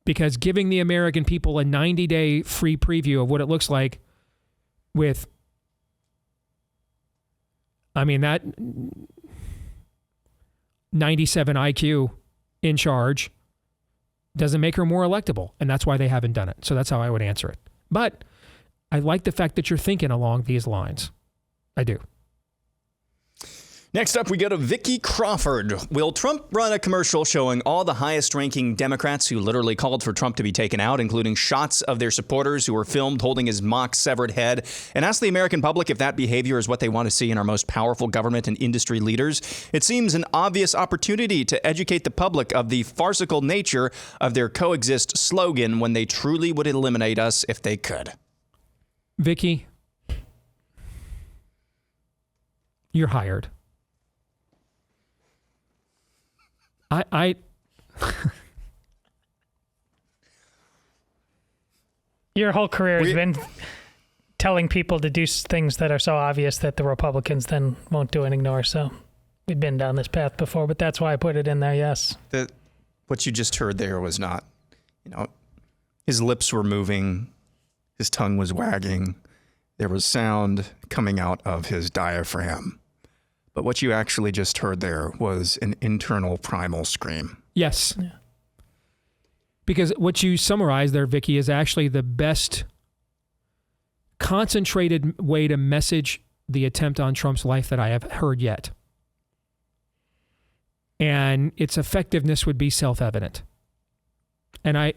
Because giving the American people a 90-day free preview of what it looks like with, that 97 IQ in charge doesn't make her more electable, and that's why they haven't done it. So that's how I would answer it. But I like the fact that you're thinking along these lines. I do. Next up, we go to Vicky Crawford. Will Trump run a commercial showing all the highest-ranking Democrats who literally called for Trump to be taken out, including shots of their supporters who were filmed holding his mock severed head, and ask the American public if that behavior is what they want to see in our most powerful government and industry leaders? It seems an obvious opportunity to educate the public of the farcical nature of their coexist slogan when they truly would eliminate us if they could. Vicky, you're hired. Your whole career has been telling people to do things that are so obvious that the Republicans then won't do and ignore. So we've been down this path before, but that's why I put it in there. Yes. What you just heard there was not, his lips were moving, his tongue was wagging, there was sound coming out of his diaphragm. But what you actually just heard there was an internal primal scream. Yes. Yeah. Because what you summarized there, Vicky, is actually the best concentrated way to message the attempt on Trump's life that I have heard yet. And its effectiveness would be self-evident. And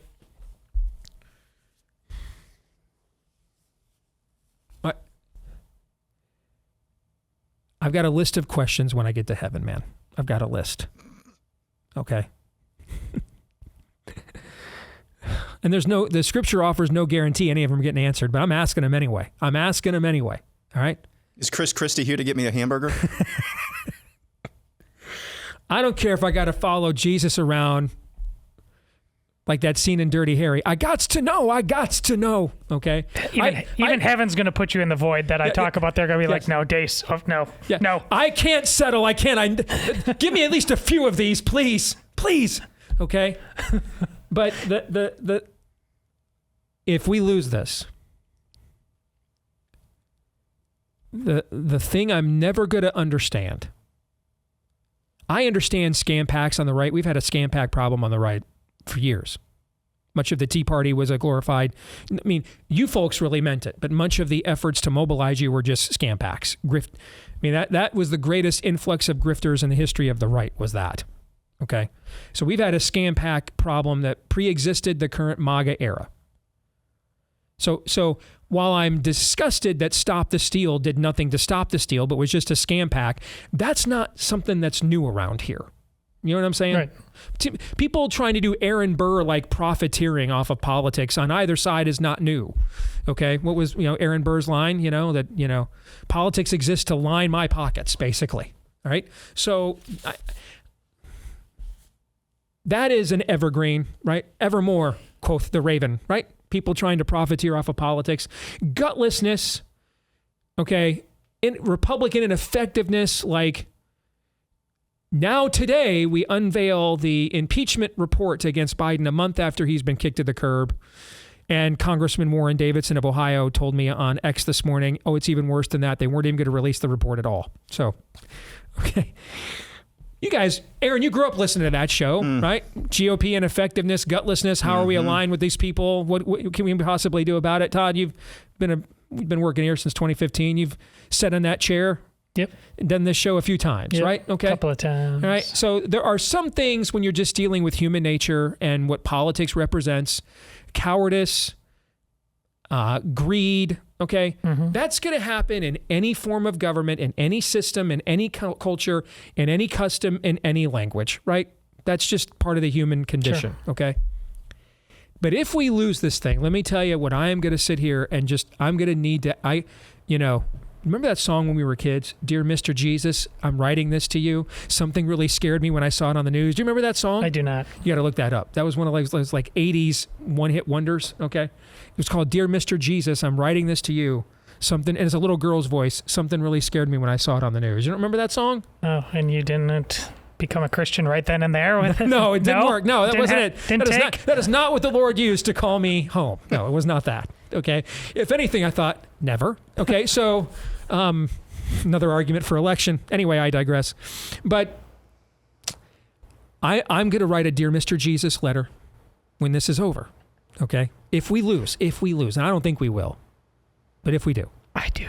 I've got a list of questions when I get to heaven, man. I've got a list. Okay. And the scripture offers no guarantee any of them are getting answered, but I'm asking them anyway. All right? Is Chris Christie here to get me a hamburger? I don't care if I got to follow Jesus around like that scene in Dirty Harry. I gots to know. Okay. Even heaven's going to put you in the void that I talk about. They're going to be like, no, Deace. Oh, no. Yeah. No. I can't settle. Give me at least a few of these, please. Okay. But if we lose this, the thing I'm never going to understand, I understand scam packs on the right. We've had a scam pack problem on the right for years. Much of the Tea Party was a glorified, you folks really meant it, but much of the efforts to mobilize you were just scam packs. That was the greatest influx of grifters in the history of the right, was that. Okay? So we've had a scam pack problem that pre-existed the current MAGA era. So while I'm disgusted that Stop the Steal did nothing to stop the steal, but was just a scam pack, that's not something that's new around here. You know what I'm saying? Right. People trying to do Aaron Burr-like profiteering off of politics on either side is not new. Okay? What was, Aaron Burr's line? That politics exists to line my pockets, basically. All right? So that is an evergreen, right? Evermore, quoth the Raven, right? People trying to profiteer off of politics. Gutlessness, okay? Republican ineffectiveness, like... Now today, we unveil the impeachment report against Biden a month after he's been kicked to the curb. And Congressman Warren Davidson of Ohio told me on X this morning, it's even worse than that. They weren't even going to release the report at all. So, okay. You guys, Aaron, you grew up listening to that show, right? GOP ineffectiveness, gutlessness. How are we aligned with these people? What can we possibly do about it? Todd, we've been working here since 2015. You've sat in that chair. Yep. Done this show a few times, right? Okay. A couple of times. All right. So there are some things when you're just dealing with human nature and what politics represents, cowardice, greed, okay? Mm-hmm. That's going to happen in any form of government, in any system, in any culture, in any custom, in any language, right? That's just part of the human condition, okay? But if we lose this thing, let me tell you what I am going to sit here and I'm going to need to, remember that song when we were kids? Dear Mr. Jesus, I'm writing this to you. Something really scared me when I saw it on the news. Do you remember that song? I do not. You got to look that up. That was one of those like 80s one-hit wonders, okay? It was called Dear Mr. Jesus, I'm writing this to you. And it's a little girl's voice. Something really scared me when I saw it on the news. You don't remember that song? Oh, and you didn't become a Christian right then and there? No, it didn't work. No, that wasn't it. That is not what the Lord used to call me home. No, it was not that, okay? If anything, I thought, never. Okay, so... another argument for election. Anyway, I digress. But I'm going to write a Dear Mr. Jesus letter when this is over, okay? If we lose, and I don't think we will, but if we do. I do.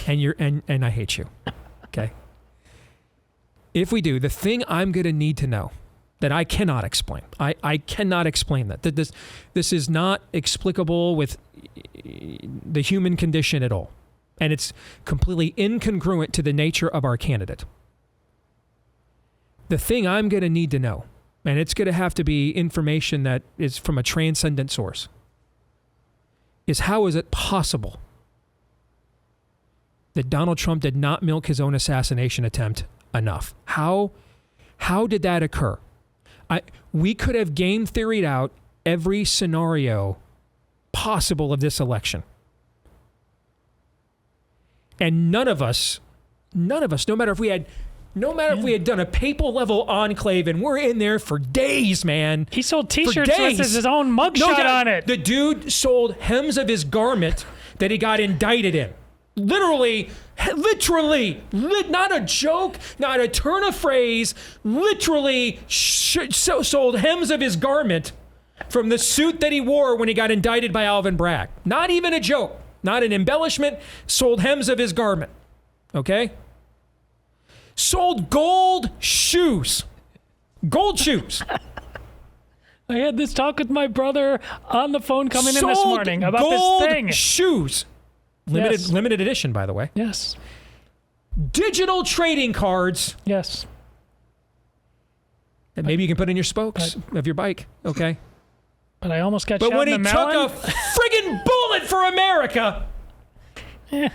And I hate you, okay? if we do, the thing I'm going to need to know that I cannot explain, I cannot explain that this is not explicable with the human condition at all. And it's completely incongruent to the nature of our candidate. The thing I'm going to need to know, and it's going to have to be information that is from a transcendent source, is how is it possible that Donald Trump did not milk his own assassination attempt enough? How did that occur? We could have game theoried out every scenario possible of this election. And none of us, no matter if we had done a papal level enclave and we're in there for days, man. He sold T-shirts with his own mugshot on it. The dude sold hems of his garment that he got indicted in. Literally, not a joke, not a turn of phrase, literally sold hems of his garment from the suit that he wore when he got indicted by Alvin Bragg. Not even a joke, not an embellishment, sold hems of his garment, okay? Sold gold shoes. Gold shoes. I had this talk with my brother on the phone coming in this morning about this thing. Gold shoes. Limited edition, by the way. Yes. Digital trading cards. Yes. That maybe you can put in your spokes of your bike. Okay. But I almost got shot in the melon. But when he took a friggin' bullet for America. Yeah.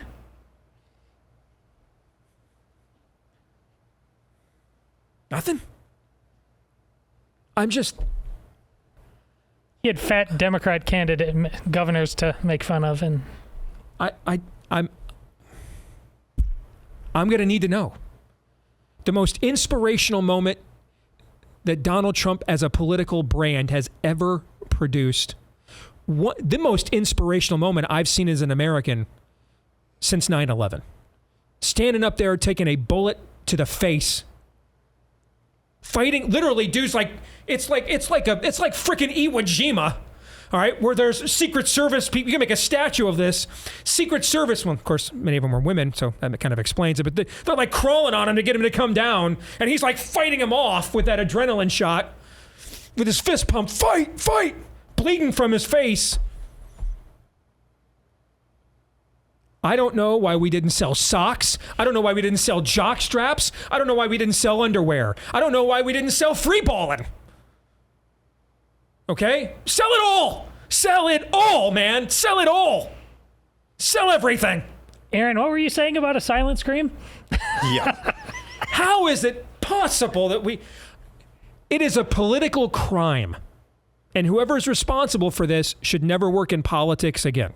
Nothing. He had fat Democrat candidate governors to make fun of, and I'm going to need to know the most inspirational moment that Donald Trump as a political brand has ever produced. The most inspirational moment I've seen as an American since 9/11. Standing up there, taking a bullet to the face, fighting. Literally, dudes it's like freaking Iwo Jima. All right, where there's Secret Service people. You can make a statue of this. Secret Service, well, of course, many of them are women, so that kind of explains it. But they're like crawling on him to get him to come down. And he's like fighting him off with that adrenaline shot with his fist pumped. Fight, fight, bleeding from his face. I don't know why we didn't sell socks. I don't know why we didn't sell jock straps. I don't know why we didn't sell underwear. I don't know why we didn't sell free balling. Okay? Sell it all. Sell it all, man. Sell it all. Sell everything. Aaron, what were you saying about a silent scream? Yeah. How is it possible that it is a political crime, and whoever is responsible for this should never work in politics again.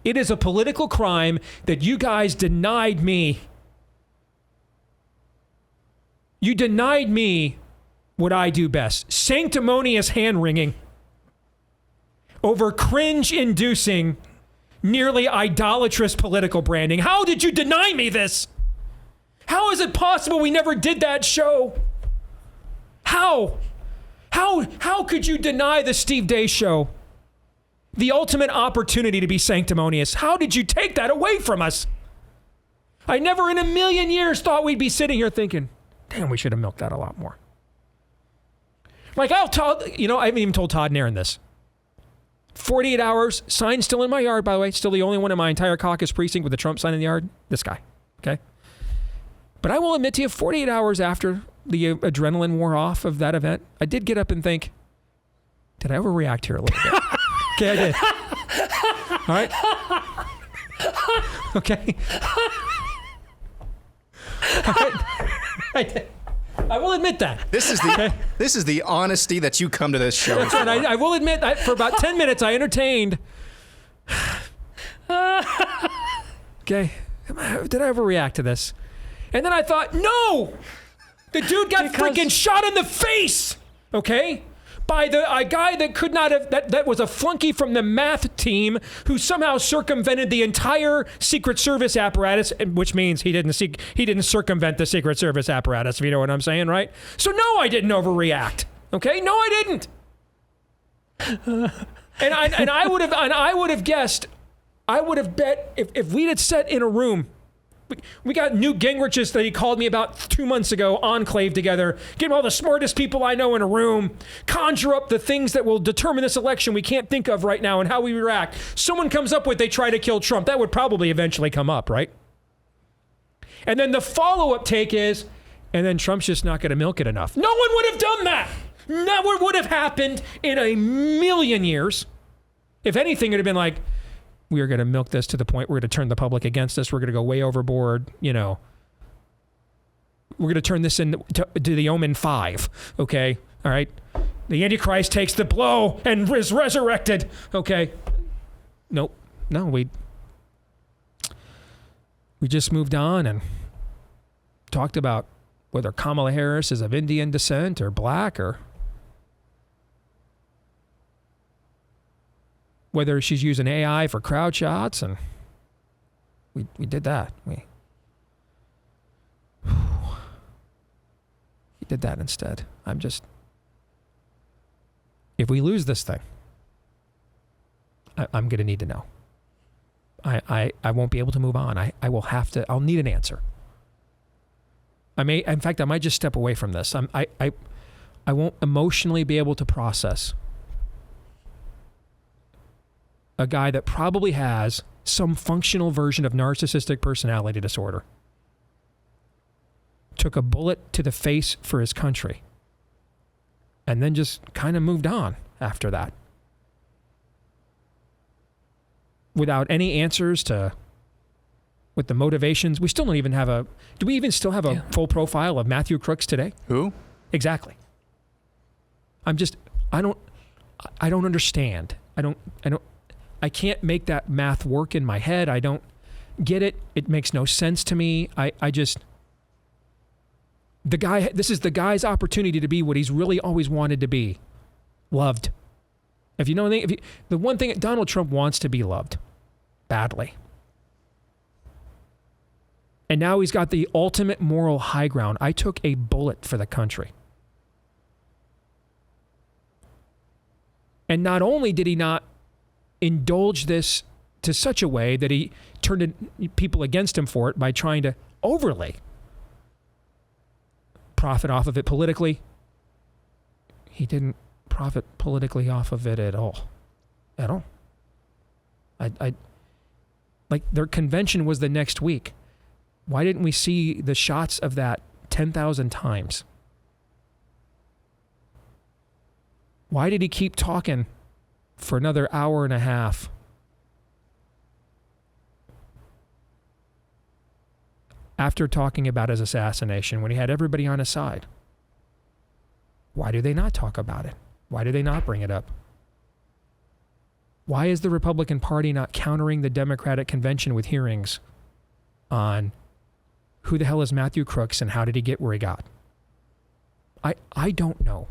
It is a political crime that you guys denied me. You denied me what I do best. Sanctimonious hand-wringing over cringe-inducing, nearly idolatrous political branding. How did you deny me this? How is it possible we never did that show? How could you deny the Steve Deace Show the ultimate opportunity to be sanctimonious? How did you take that away from us? I never in a million years thought we'd be sitting here thinking, damn, we should have milked that a lot more. Like I haven't even told Todd and Aaron this. 48 hours, sign still in my yard, by the way. Still the only one in my entire caucus precinct with a Trump sign in the yard. This guy, okay? But I will admit to you, 48 hours after the adrenaline wore off of that event, I did get up and think, did I overreact here a little bit? Okay, I did. All right? Okay. All right. I did. I will admit that. This is the honesty that you come to this show. That's right. I will admit that for about 10 minutes I entertained. Okay. Did I overreact to this? And then I thought, no! The dude got freaking shot in the face! Okay? By a guy that could not have, that was a flunky from the math team who somehow circumvented the entire Secret Service apparatus, which means he didn't circumvent the Secret Service apparatus, if you know what I'm saying, right? So no, I didn't overreact. Okay? No, I didn't. And I would have guessed, I would have bet if we'd had sat in a room We got Newt Gingrich's that he called me about 2 months ago, enclave together, get all the smartest people I know in a room, conjure up the things that will determine this election we can't think of right now and how we react. Someone comes up with they try to kill Trump. That would probably eventually come up, right? And then the follow-up take is, and then Trump's just not going to milk it enough. No one would have done that. Never would have happened in a million years. If anything, it would have been like, we are going to milk this to the point we're going to turn the public against us. We're going to go way overboard. You know, we're going to turn this into the Omen 5. Okay. All right. The Antichrist takes the blow and is resurrected. Okay. Nope. No, we just moved on and talked about whether Kamala Harris is of Indian descent or black or whether she's using AI for crowd shots, and we did that. We did that instead. If we lose this thing, I'm going to need to know. I won't be able to move on. I'll need an answer. In fact, I might just step away from this. I won't emotionally be able to process a guy that probably has some functional version of narcissistic personality disorder took a bullet to the face for his country and then just kind of moved on after that without any answers to what the motivations. We still don't even have do we even still have a full profile of Matthew Crooks today? Who? Exactly. I don't understand. I can't make that math work in my head. I don't get it. It makes no sense to me. This is the guy's opportunity to be what he's really always wanted to be. Loved. The one thing, Donald Trump wants to be loved. Badly. And now he's got the ultimate moral high ground. I took a bullet for the country. And not only did he not indulge this to such a way that he turned people against him for it by trying to overly profit off of it politically. He didn't profit politically off of it at all. At all. Like their convention was the next week. Why didn't we see the shots of that 10,000 times? Why did he keep talking for another hour and a half? After talking about his assassination, when he had everybody on his side. Why do they not talk about it? Why do they not bring it up? Why is the Republican Party not countering the Democratic convention with hearings on who the hell is Matthew Crooks and how did he get where he got? I don't know.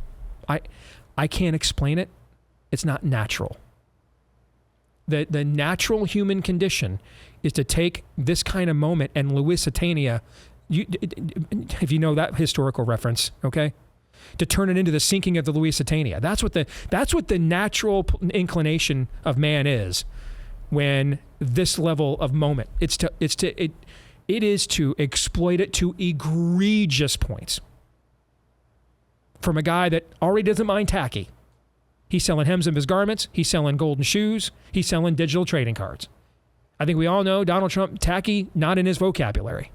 I can't explain it. It's not natural. The natural human condition is to take this kind of moment and Lusitania, if you know that historical reference, okay, to turn it into the sinking of the Lusitania. That's what the natural inclination of man is when this level of moment. It is to exploit it to egregious points. From a guy that already doesn't mind tacky. He's selling hems of his garments. He's selling golden shoes. He's selling digital trading cards. I think we all know Donald Trump, tacky, not in his vocabulary.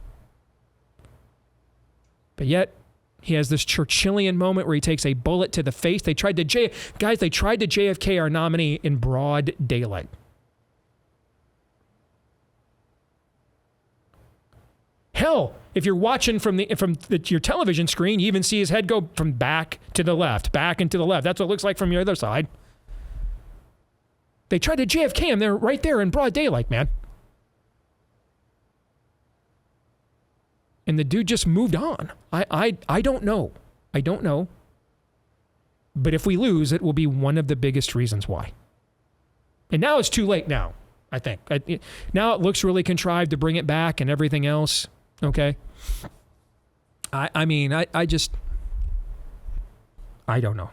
But yet, he has this Churchillian moment where he takes a bullet to the face. They tried to JFK our nominee in broad daylight. Hell, if you're watching from your television screen, you even see his head go from back to the left, back and to the left. That's what it looks like from your other side. They tried to JFK him there, right there in broad daylight, man. And the dude just moved on. I don't know. I don't know. But if we lose, it will be one of the biggest reasons why. And now it's too late now, I think. Now it looks really contrived to bring it back and everything else. Okay. I don't know.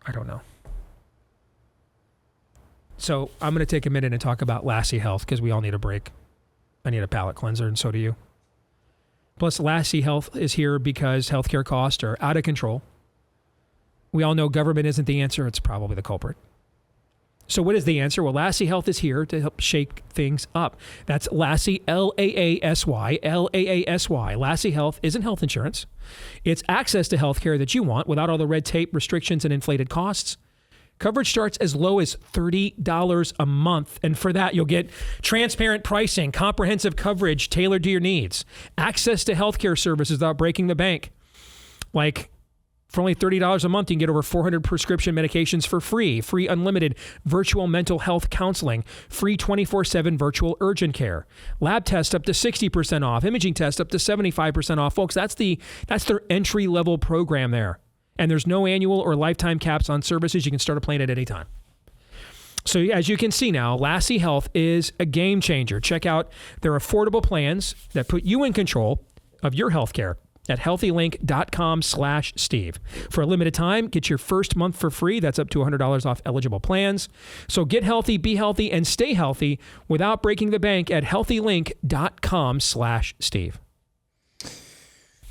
I don't know. So I'm going to take a minute and talk about Lassie Health because we all need a break. I need a palate cleanser, and so do you. Plus, Lassie Health is here because healthcare costs are out of control. We all know government isn't the answer. It's probably the culprit. So what is the answer? Well, Lassie Health is here to help shake things up. That's Lassie, L-A-A-S-Y, L-A-A-S-Y. Lassie Health isn't health insurance. It's access to health care that you want without all the red tape, restrictions, and inflated costs. Coverage starts as low as $30 a month. And for that, you'll get transparent pricing, comprehensive coverage tailored to your needs, access to healthcare services without breaking the bank. Like, for only $30 a month, you can get over 400 prescription medications for free unlimited virtual mental health counseling, free 24/7 virtual urgent care, lab tests up to 60% off, imaging tests up to 75% off. Folks, that's their entry-level program there. And there's no annual or lifetime caps on services. You can start a plan at any time. So as you can see now, Lassie Health is a game changer. Check out their affordable plans that put you in control of your health care at healthylink.com/Steve. For a limited time, get your first month for free. That's up to $100 off eligible plans. So get healthy, be healthy, and stay healthy without breaking the bank at healthylink.com/Steve.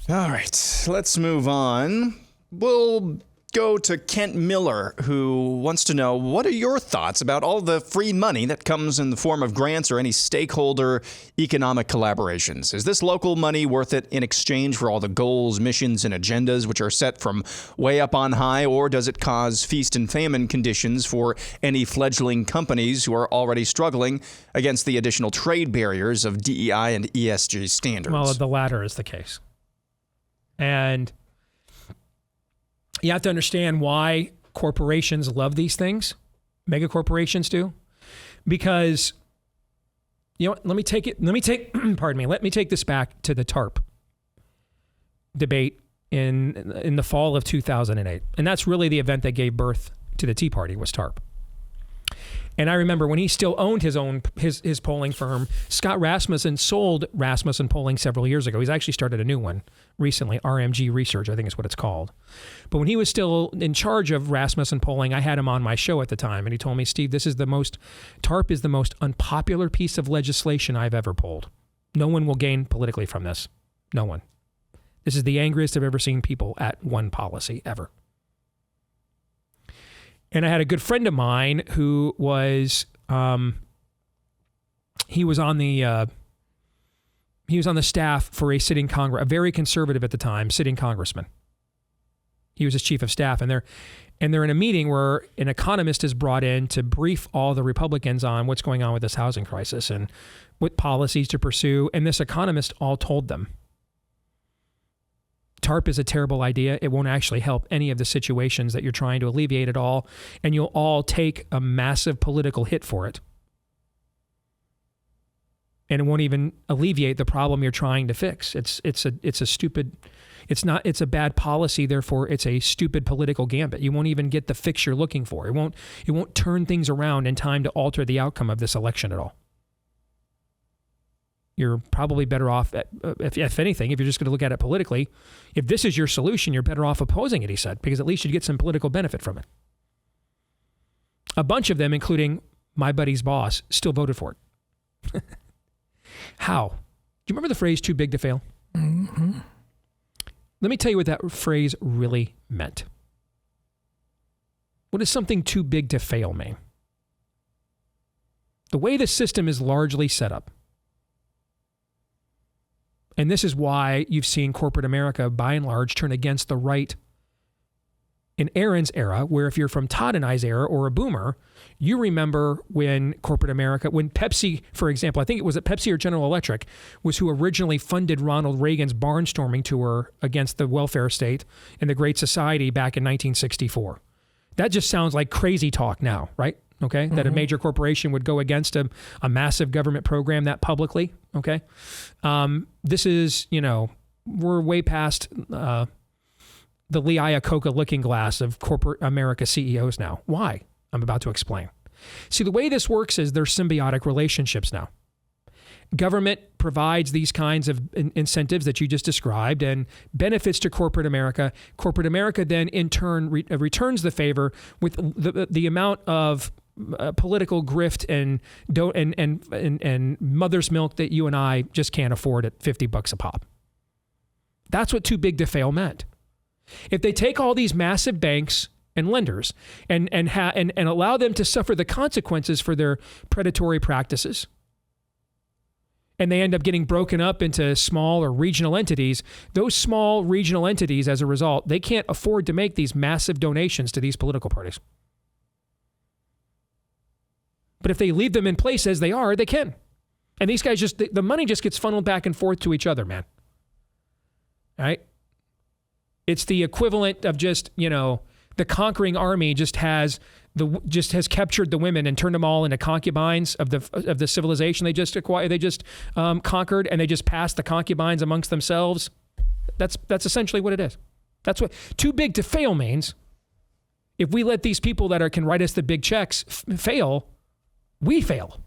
All right, let's move on. We'll go to Kent Miller, who wants to know, what are your thoughts about all the free money that comes in the form of grants or any stakeholder economic collaborations? Is this local money worth it in exchange for all the goals, missions, and agendas which are set from way up on high, or does it cause feast and famine conditions for any fledgling companies who are already struggling against the additional trade barriers of DEI and ESG standards? Well, the latter is the case. And you have to understand why corporations love these things. Mega corporations do. Because, you know what, let me take this back to the TARP debate in the fall of 2008. And that's really the event that gave birth to the Tea Party, was TARP. And I remember when he still owned his polling firm, Scott Rasmussen sold Rasmussen Polling several years ago. He's actually started a new one recently, RMG Research, I think is what it's called. But when he was still in charge of Rasmussen Polling, I had him on my show at the time, and he told me, Steve, TARP is the most unpopular piece of legislation I've ever polled. No one will gain politically from this. No one. This is the angriest I've ever seen people at one policy ever. And I had a good friend of mine who was, he was on the staff for a very conservative at the time, sitting congressman. He was his chief of staff, and they're in a meeting where an economist is brought in to brief all the Republicans on what's going on with this housing crisis and what policies to pursue. And this economist all told them, TARP is a terrible idea. It won't actually help any of the situations that you're trying to alleviate at all, and you'll all take a massive political hit for it. And it won't even alleviate the problem you're trying to fix. It's a bad policy, therefore it's a stupid political gambit. You won't even get the fix you're looking for. It won't turn things around in time to alter the outcome of this election at all. You're probably better off, if anything, if you're just going to look at it politically, if this is your solution, you're better off opposing it, he said, because at least you'd get some political benefit from it. A bunch of them, including my buddy's boss, still voted for it. How? Do you remember the phrase, too big to fail? Mm-hmm. Let me tell you what that phrase really meant. What does something too big to fail mean? The way the system is largely set up, and this is why you've seen corporate America, by and large, turn against the right in Aaron's era, where if you're from Todd and I's era or a boomer, you remember when corporate America, when Pepsi, for example, I think it was at Pepsi or General Electric, was who originally funded Ronald Reagan's barnstorming tour against the welfare state and the Great Society back in 1964. That just sounds like crazy talk now, right? Okay, mm-hmm. That a major corporation would go against a massive government program that publicly, okay? This is, we're way past the Lee Iacocca looking glass of corporate America CEOs now. Why? I'm about to explain. See, the way this works is there's symbiotic relationships now. Government provides these kinds of incentives that you just described and benefits to corporate America. Corporate America then, in turn, returns the favor with the amount of political grift and mother's milk that you and I just can't afford at $50 a pop. That's what too big to fail meant. If they take all these massive banks and lenders and allow them to suffer the consequences for their predatory practices, and they end up getting broken up into small or regional entities, those small regional entities, as a result, they can't afford to make these massive donations to these political parties. But if they leave them in place as they are, they can. And these guys the money just gets funneled back and forth to each other, man. All right? It's the equivalent of just, the conquering army just has captured the women and turned them all into concubines of the civilization they just acquired. They just conquered, and they just passed the concubines amongst themselves. That's essentially what it is. That's what too big to fail means. If we let these people that can write us the big checks fail, we fail.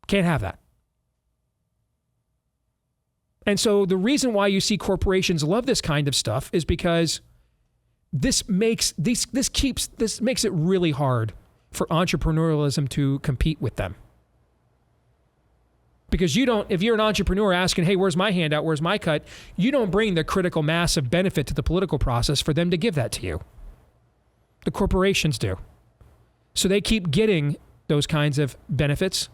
Can't have that. And so the reason why you see corporations love this kind of stuff is because this makes it really hard for entrepreneurialism to compete with them. Because if you're an entrepreneur asking, hey, where's my handout? Where's my cut? You don't bring the critical mass of benefit to the political process for them to give that to you. The corporations do. So they keep getting those kinds of benefits.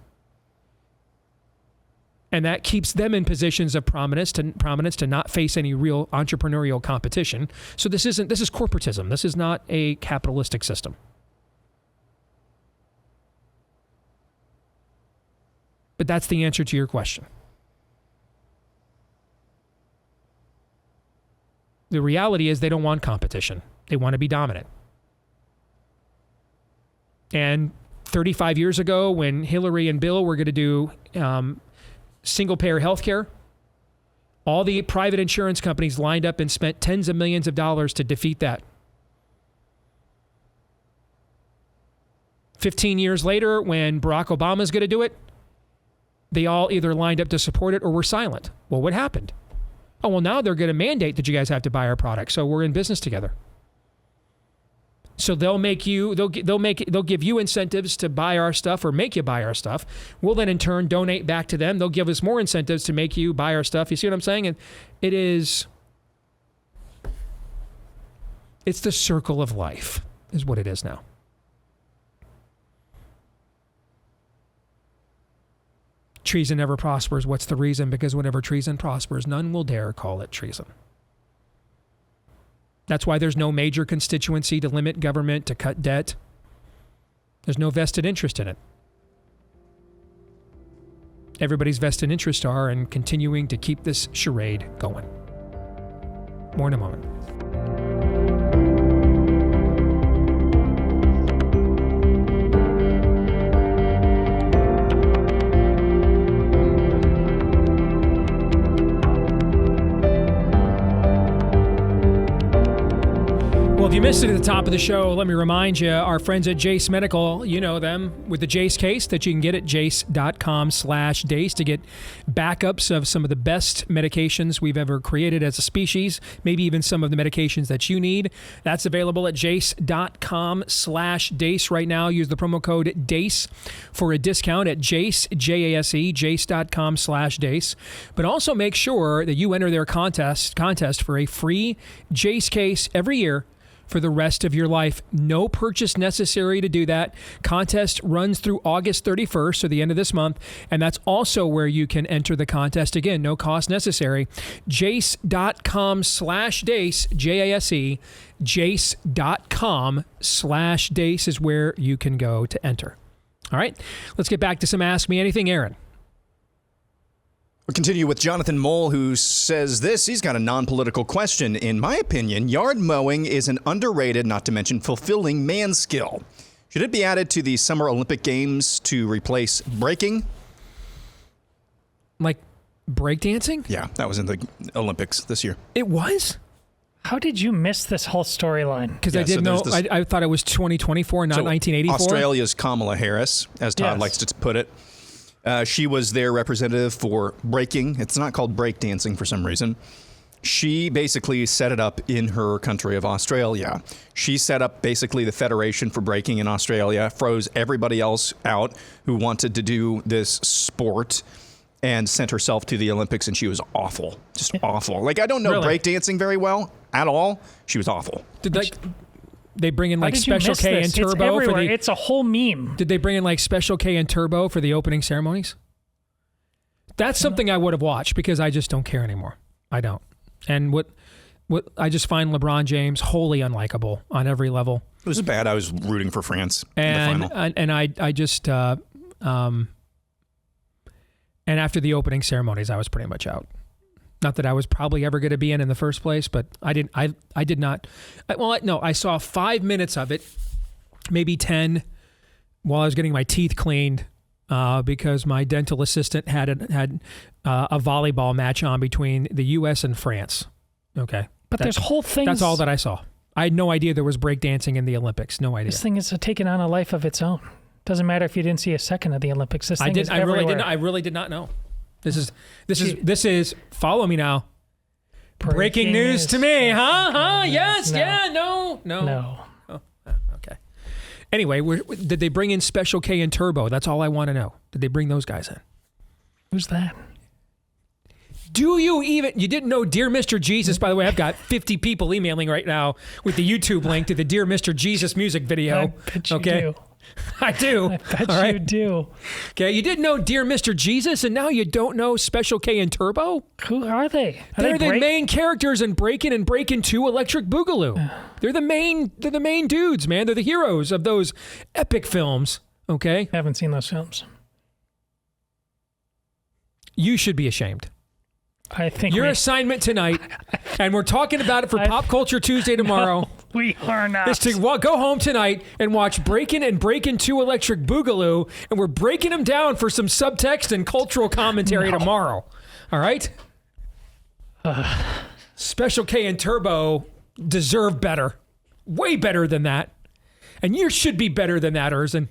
And that keeps them in positions of prominence to not face any real entrepreneurial competition. So this is corporatism. This is not a capitalistic system. But that's the answer to your question. The reality is they don't want competition. They want to be dominant. And 35 years ago, when Hillary and Bill were going to do single-payer health care, all the private insurance companies lined up and spent tens of millions of dollars to defeat that. 15 years later, when Barack Obama's going to do it, they all either lined up to support it or were silent. Well, what happened? Oh, well, now they're going to mandate that you guys have to buy our product, so we're in business together. So they'll give you incentives to buy our stuff or make you buy our stuff. We'll then in turn donate back to them. They'll give us more incentives to make you buy our stuff. You see what I'm saying? And it's the circle of life is what it is now. Treason never prospers. What's the reason? Because whenever treason prospers, none will dare call it treason. That's why there's no major constituency to limit government, to cut debt. There's no vested interest in it. Everybody's vested interests are in continuing to keep this charade going. More in a moment. Well, if you missed it at the top of the show, let me remind you, our friends at Jace Medical, you know them, with the Jace case that you can get at jace.com/Deace to get backups of some of the best medications we've ever created as a species, maybe even some of the medications that you need. That's available at jace.com/Deace right now. Use the promo code DACE for a discount at Jace, J-A-S-E, jace.com/Deace. But also make sure that you enter their contest for a free Jace case every year for the rest of your life. No purchase necessary to do that. Contest runs through August 31st, so the end of this month, and that's also where you can enter the contest. Again, no cost necessary. Jace.com/Deace, J-A-S-E, jace.com/Deace is where you can go to enter. All right, let's get back to some Ask Me Anything, Aaron. We'll continue with Jonathan Mole, who says this. He's got a non-political question. In my opinion, yard mowing is an underrated, not to mention fulfilling man skill. Should it be added to the Summer Olympic Games to replace breaking? Like breakdancing? Yeah, that was in the Olympics this year. It was? How did you miss this whole storyline? Because I didn't know. I thought it was 2024, not 1984. Australia's Kamala Harris, as Todd likes to put it. She was their representative for breaking. It's not called breakdancing for some reason. She basically set it up in her country of Australia. She set up basically the Federation for Breaking in Australia, froze everybody else out who wanted to do this sport, and sent herself to the Olympics, and she was awful. Just awful. Like, I don't know breakdancing very well at all. She was awful. Did they bring in like Special K and Turbo? It's everywhere. It's a whole meme. Did they bring in like Special K and Turbo for the opening ceremonies? That's something I would have watched because I just don't care anymore. I don't. And what I just find LeBron James wholly unlikable on every level. It was bad. I was rooting for France in the final. And I just and after the opening ceremonies, I was pretty much out. Not that I was probably ever going to be in the first place, but I did not. I saw 5 minutes of it, maybe 10, while I was getting my teeth cleaned because my dental assistant had a volleyball match on between the U.S. and France. Okay, but there's whole things. That's all that I saw. I had no idea there was breakdancing in the Olympics. No idea. This thing is taking on a life of its own. Doesn't matter if you didn't see a second of the Olympics. This thing is everywhere. I really did not know. This is follow me now. Breaking news to me, huh? Yes, no. Oh, okay. Anyway, did they bring in Special K and Turbo? That's all I want to know. Did they bring those guys in? Who's that? You didn't know Dear Mr. Jesus? By the way, I've got 50 people emailing right now with the YouTube link to the Dear Mr. Jesus music video. I bet you do. I do. I bet you do. Okay, you didn't know Dear Mr. Jesus, and now you don't know Special K and Turbo? Who are they? They're the main characters in Breakin' and Breakin' 2 Electric Boogaloo. They're the main dudes, man. They're the heroes of those epic films. Okay? I haven't seen those films. You should be ashamed. I think your assignment tonight, and we're talking about it for Pop Culture Tuesday tomorrow. No, we are not. Is to go home tonight and watch Breakin' and Breakin' 2 Electric Boogaloo, and we're breaking them down for some subtext and cultural commentary tomorrow. All right? Special K and Turbo deserve better. Way better than that. And you should be better than that, Erzin.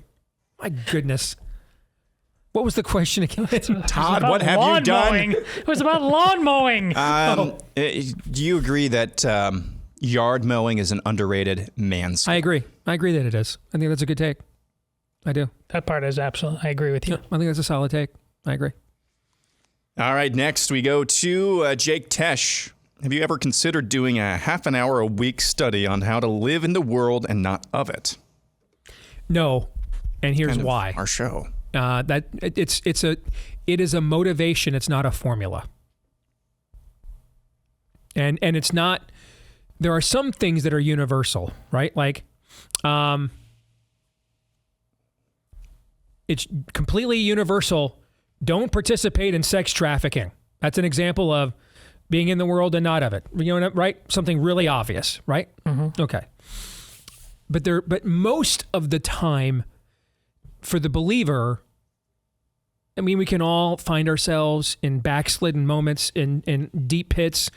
My goodness. What was the question again? Todd, what have you done? Mowing. It was about lawn mowing. Do you agree that yard mowing is an underrated man skill? I agree. I agree that it is. I think that's a good take. I do. That part is absolutely. I agree with you. Yeah, I think that's a solid take. I agree. All right, next we go to Jake Tesh. Have you ever considered doing a half an hour a week study on how to live in the world and not of it? No, and here's kind of why. Our show. It is a motivation. It's not a formula. And it's not. There are some things that are universal, right? Like, it's completely universal. Don't participate in sex trafficking. That's an example of being in the world and not of it. You know, right? Something really obvious, right? Mm-hmm. Okay. But most of the time, for the believer, I mean, we can all find ourselves in backslidden moments, in deep pits,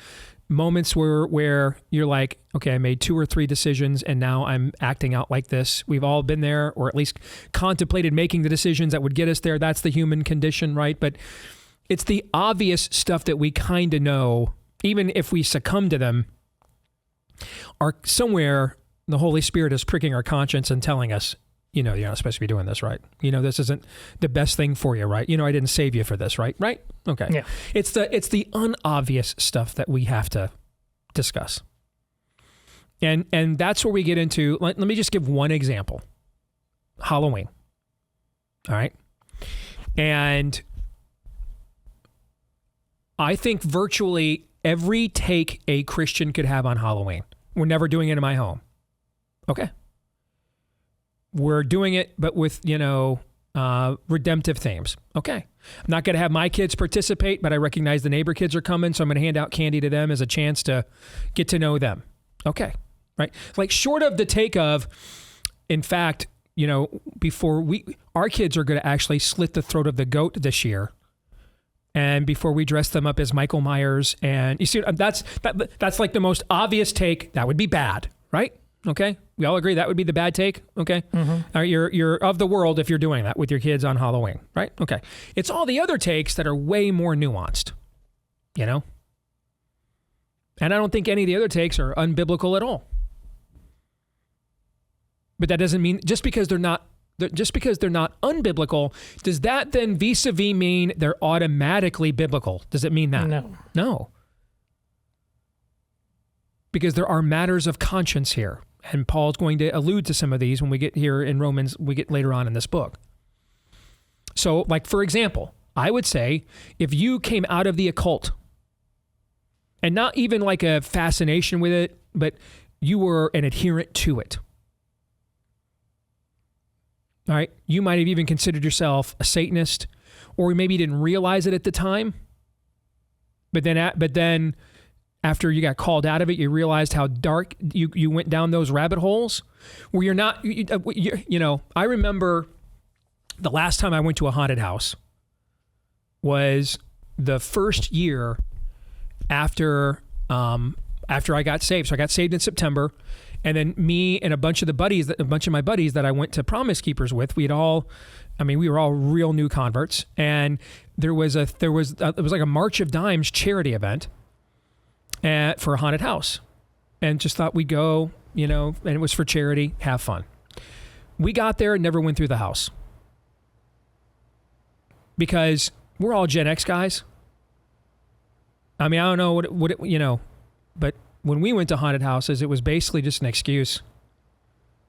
moments where you're like, okay, I made 2 or 3 decisions and now I'm acting out like this. We've all been there, or at least contemplated making the decisions that would get us there. That's the human condition, right? But it's the obvious stuff that we kind of know, even if we succumb to them, are somewhere the Holy Spirit is pricking our conscience and telling us, you're not supposed to be doing this, right? This isn't the best thing for you, right? I didn't save you for this, right? Right? Okay. Yeah. It's the unobvious stuff that we have to discuss. And that's where we get into, let me just give one example. Halloween. All right? And I think virtually every take a Christian could have on Halloween. We're never doing it in my home. Okay. We're doing it, but with, redemptive themes. Okay. I'm not going to have my kids participate, but I recognize the neighbor kids are coming, so I'm going to hand out candy to them as a chance to get to know them. Okay. Right. Like, short of the take of, in fact, before our kids are going to actually slit the throat of the goat this year. And before we dress them up as Michael Myers, and you see, that's like the most obvious take. That would be bad, right? Okay, we all agree that would be the bad take. Okay, mm-hmm. You're of the world if you're doing that with your kids on Halloween, right? Okay, it's all the other takes that are way more nuanced. And I don't think any of the other takes are unbiblical at all. But that doesn't mean just because they're not unbiblical, does that then vis-a-vis mean they're automatically biblical? Does it mean that? No. Because there are matters of conscience here. And Paul's going to allude to some of these when we get here in Romans, we get later on in this book. So, like, for example, I would say if you came out of the occult, and not even like a fascination with it, but you were an adherent to it. All right, you might have even considered yourself a Satanist, or maybe you didn't realize it at the time. But then after you got called out of it, you realized how dark you went down those rabbit holes where you're not, you know, I remember the last time I went to a haunted house was the first year after I got saved. So I got saved in September, and then me and a bunch of my buddies that I went to Promise Keepers with, we were all real new converts, and it was like a March of Dimes charity event for a haunted house, and just thought we'd go, you know, and it was for charity, have fun. We got there and never went through the house because we're all Gen X guys. I mean, I don't know what it, you know, but when we went to haunted houses, it was basically just an excuse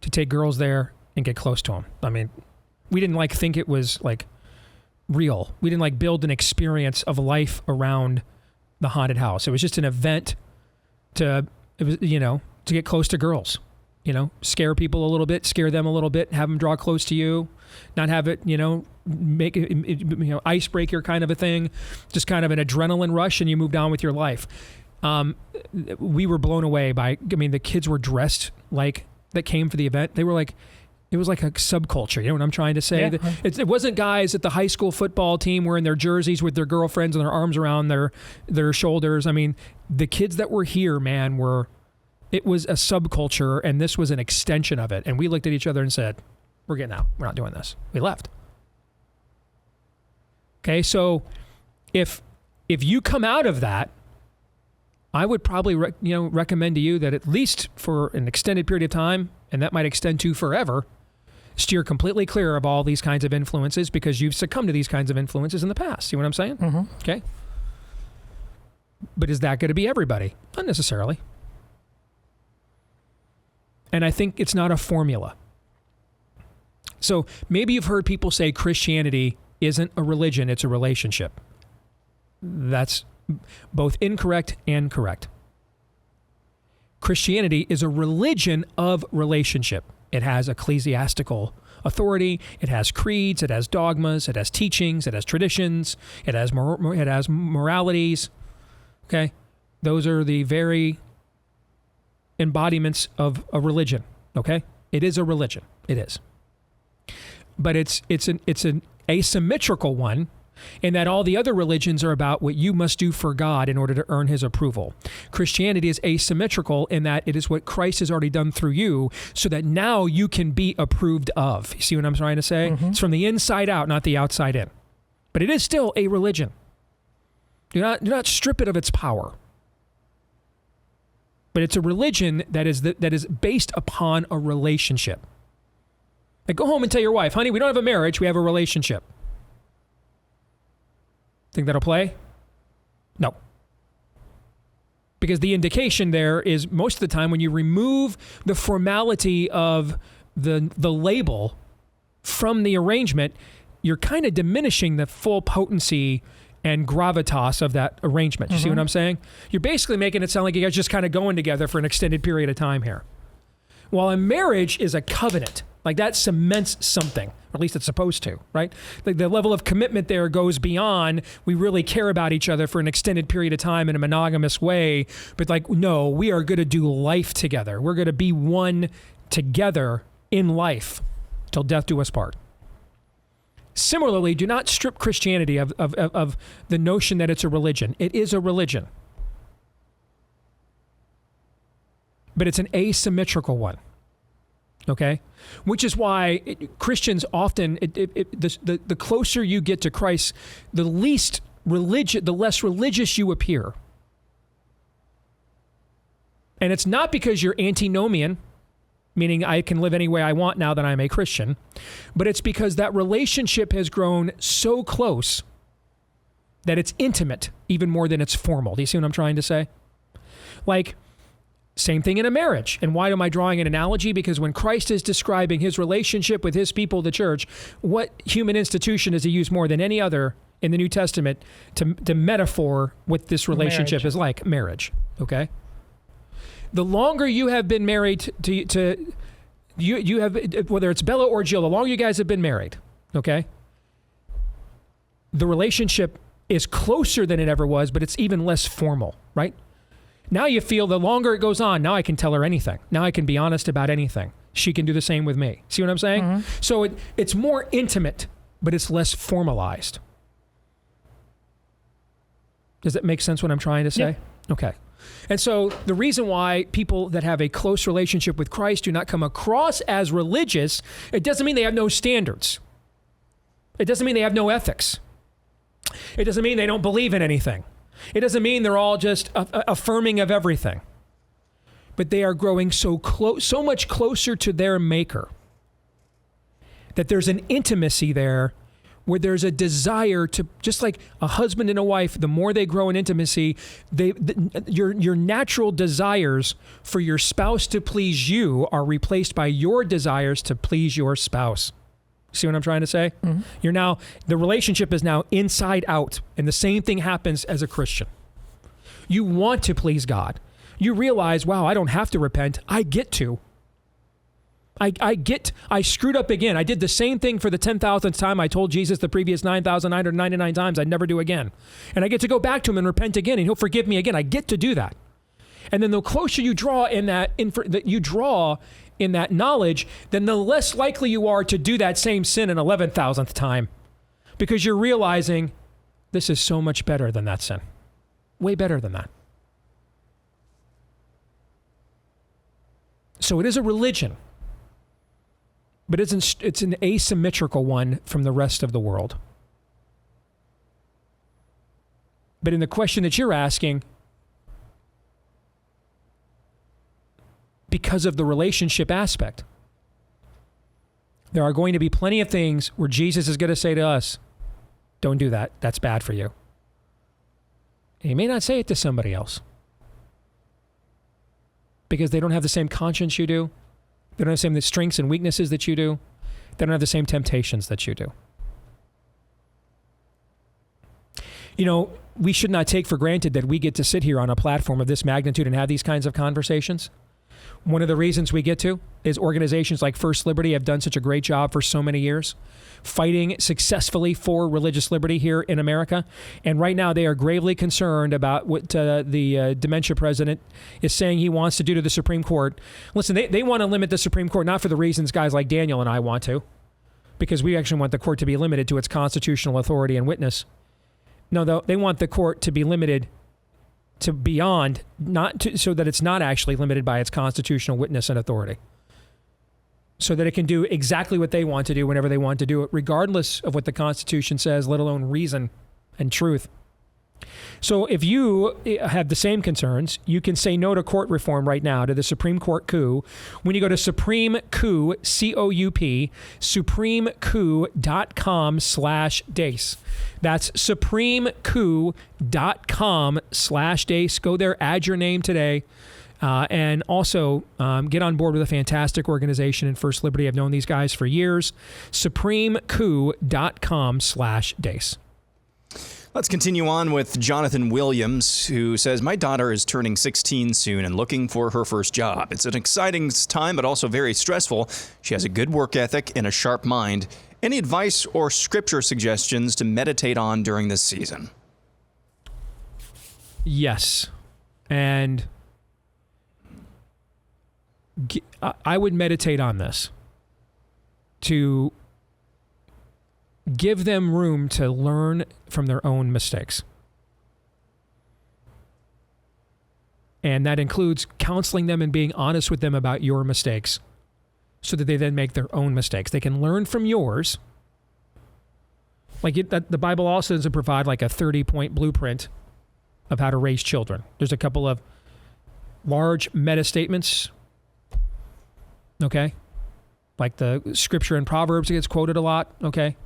to take girls there and get close to them. I mean, we didn't like think it was like real. We didn't like build an experience of life around the haunted house. It was just an event to get close to girls, you know, scare people a little bit, scare them a little bit, have them draw close to you, not have it, you know, make it, you know, icebreaker kind of a thing, just kind of an adrenaline rush, and you moved on with your life. We were blown away by, I mean, the kids were dressed like, that came for the event. They were like, it was like a subculture. You know what I'm trying to say? Yeah. It wasn't guys at the high school football team wearing their jerseys with their girlfriends and their arms around their shoulders. I mean, the kids that were here, man, it was a subculture, and this was an extension of it. And we looked at each other and said, we're getting out. We're not doing this. We left. Okay, so if you come out of that, I would probably recommend to you that at least for an extended period of time, and that might extend to forever, steer completely clear of all these kinds of influences, because you've succumbed to these kinds of influences in the past. See what I'm saying? Mm-hmm. Okay. But is that going to be everybody? Not necessarily. And I think it's not a formula. So maybe you've heard people say Christianity isn't a religion, it's a relationship. That's both incorrect and correct. Christianity is a religion of relationship. It has ecclesiastical authority, it has creeds, it has dogmas, it has teachings, it has traditions, it has moralities. Okay? Those are the very embodiments of a religion. Okay? It is a religion. It is. But it's an asymmetrical one, in that all the other religions are about what you must do for God in order to earn his approval. Christianity is asymmetrical in that it is what Christ has already done through you, so that now you can be approved of. You see what I'm trying to say? Mm-hmm. It's from the inside out, not the outside in. But it is still a religion. Do not strip it of its power. But it's a religion that is based upon a relationship. Like, go home and tell your wife, honey, we don't have a marriage, we have a relationship. Think that'll play? No. Because the indication there is most of the time when you remove the formality of the label from the arrangement, you're kind of diminishing the full potency and gravitas of that arrangement. You see what I'm saying? You're basically making it sound like you guys just kind of going together for an extended period of time here. While a marriage is a covenant, like that cements something, or at least it's supposed to, right? Like the level of commitment there goes beyond, we really care about each other for an extended period of time in a monogamous way, but like, no, we are going to do life together. We're going to be one together in life till death do us part. Similarly, do not strip Christianity of the notion that it's a religion. It is a religion. But it's an asymmetrical one. Okay? Which is why Christians often, the closer you get to Christ, the less religious you appear. And it's not because you're antinomian, meaning I can live any way I want now that I'm a Christian, but it's because that relationship has grown so close that it's intimate even more than it's formal. Do you see what I'm trying to say? Like, same thing in a marriage. And why am I drawing an analogy? Because when Christ is describing his relationship with his people, the church, what human institution does he use more than any other in the New Testament to metaphor what this relationship is like? Marriage. Okay? The longer you have been married to you have, whether it's Bella or Jill, the longer you guys have been married, okay, the relationship is closer than it ever was, but it's even less formal, right? Now you feel the longer it goes on, now I can tell her anything. Now I can be honest about anything. She can do the same with me. See what I'm saying? Mm-hmm. So it's more intimate, but it's less formalized. Does that make sense what I'm trying to say? Yeah. Okay. And so the reason why people that have a close relationship with Christ do not come across as religious, it doesn't mean they have no standards. It doesn't mean they have no ethics. It doesn't mean they don't believe in anything. It doesn't mean they're all just affirming of everything. But they are growing so much closer to their Maker that there's an intimacy there where there's a desire to, just like a husband and a wife, the more they grow in intimacy, your natural desires for your spouse to please you are replaced by your desires to please your spouse. See what I'm trying to say? Mm-hmm. The relationship is now inside out, and the same thing happens as a Christian. You want to please God. You realize, wow, I don't have to repent. I get to. I screwed up again. I did the same thing for the 10,000th time I told Jesus the previous 9,999 times I'd never do again. And I get to go back to him and repent again, and he'll forgive me again. I get to do that. And then the closer you draw in that knowledge, then the less likely you are to do that same sin an 11,000th time, because you're realizing this is so much better than that sin. Way better than that. So it is a religion, but it's an asymmetrical one from the rest of the world. But in the question that you're asking, because of the relationship aspect, there are going to be plenty of things where Jesus is going to say to us, don't do that. That's bad for you. And he may not say it to somebody else because they don't have the same conscience you do. They don't have the same strengths and weaknesses that you do. They don't have the same temptations that you do. You know, we should not take for granted that we get to sit here on a platform of this magnitude and have these kinds of conversations. One of the reasons we get to is organizations like First Liberty have done such a great job for so many years, fighting successfully for religious liberty here in America. And right now they are gravely concerned about what the dementia president is saying he wants to do to the Supreme Court. Listen, they want to limit the Supreme Court, not for the reasons guys like Daniel and I want to, because we actually want the court to be limited to its constitutional authority and witness. No, they want the court to be limited to beyond, so that it's not actually limited by its constitutional witness and authority, so that it can do exactly what they want to do whenever they want to do it, regardless of what the Constitution says, let alone reason and truth. So if you have the same concerns, you can say no to court reform right now, to the Supreme Court coup, when you go to Supreme Coup, C-O-U-P, supremecoup.com/Deace. That's supremecoup.com/Deace. Go there, add your name today. And also get on board with a fantastic organization in First Liberty. I've known these guys for years. supremecoup.com/Deace. Let's continue on with Jonathan Williams, who says, my daughter is turning 16 soon and looking for her first job. It's an exciting time, but also very stressful. She has a good work ethic and a sharp mind. Any advice or scripture suggestions to meditate on during this season? Yes. And I would meditate on this to give them room to learn from their own mistakes. And that includes counseling them and being honest with them about your mistakes so that they then make their own mistakes. They can learn from yours. Like the Bible also doesn't provide like a 30-point blueprint of how to raise children. There's a couple of large meta statements. Okay. Like the scripture in Proverbs gets quoted a lot. Okay.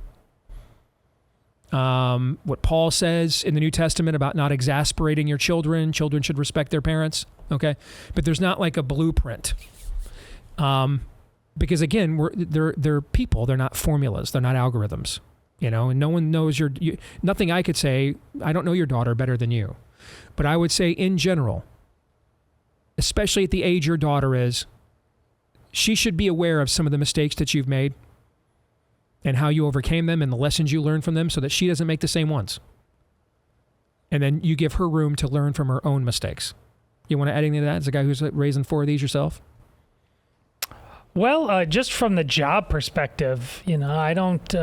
What Paul says in the New Testament about not exasperating your children. Children should respect their parents. Okay. But there's not like a blueprint. Because again, they're people. They're not formulas. They're not algorithms. And no one knows nothing I could say. I don't know your daughter better than you. But I would say in general, especially at the age your daughter is, she should be aware of some of the mistakes that you've made and how you overcame them and the lessons you learned from them so that she doesn't make the same ones. And then you give her room to learn from her own mistakes. You want to add anything to that as a guy who's raising 4 of these yourself? Well, just from the job perspective, I don't,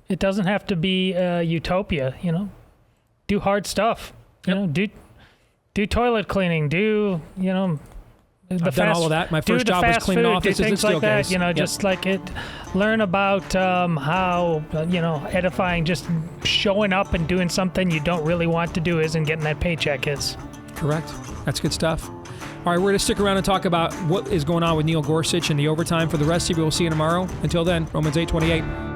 it doesn't have to be utopia, do hard stuff, do toilet cleaning, I've done all of that. My first job was cleaning offices. Do things like that, case. Just like it. Learn about how, edifying just showing up and doing something you don't really want to do isn't getting that paycheck is. Correct. That's good stuff. All right, we're going to stick around and talk about what is going on with Neil Gorsuch and the overtime. For the rest of you, we'll see you tomorrow. Until then, Romans 8:28.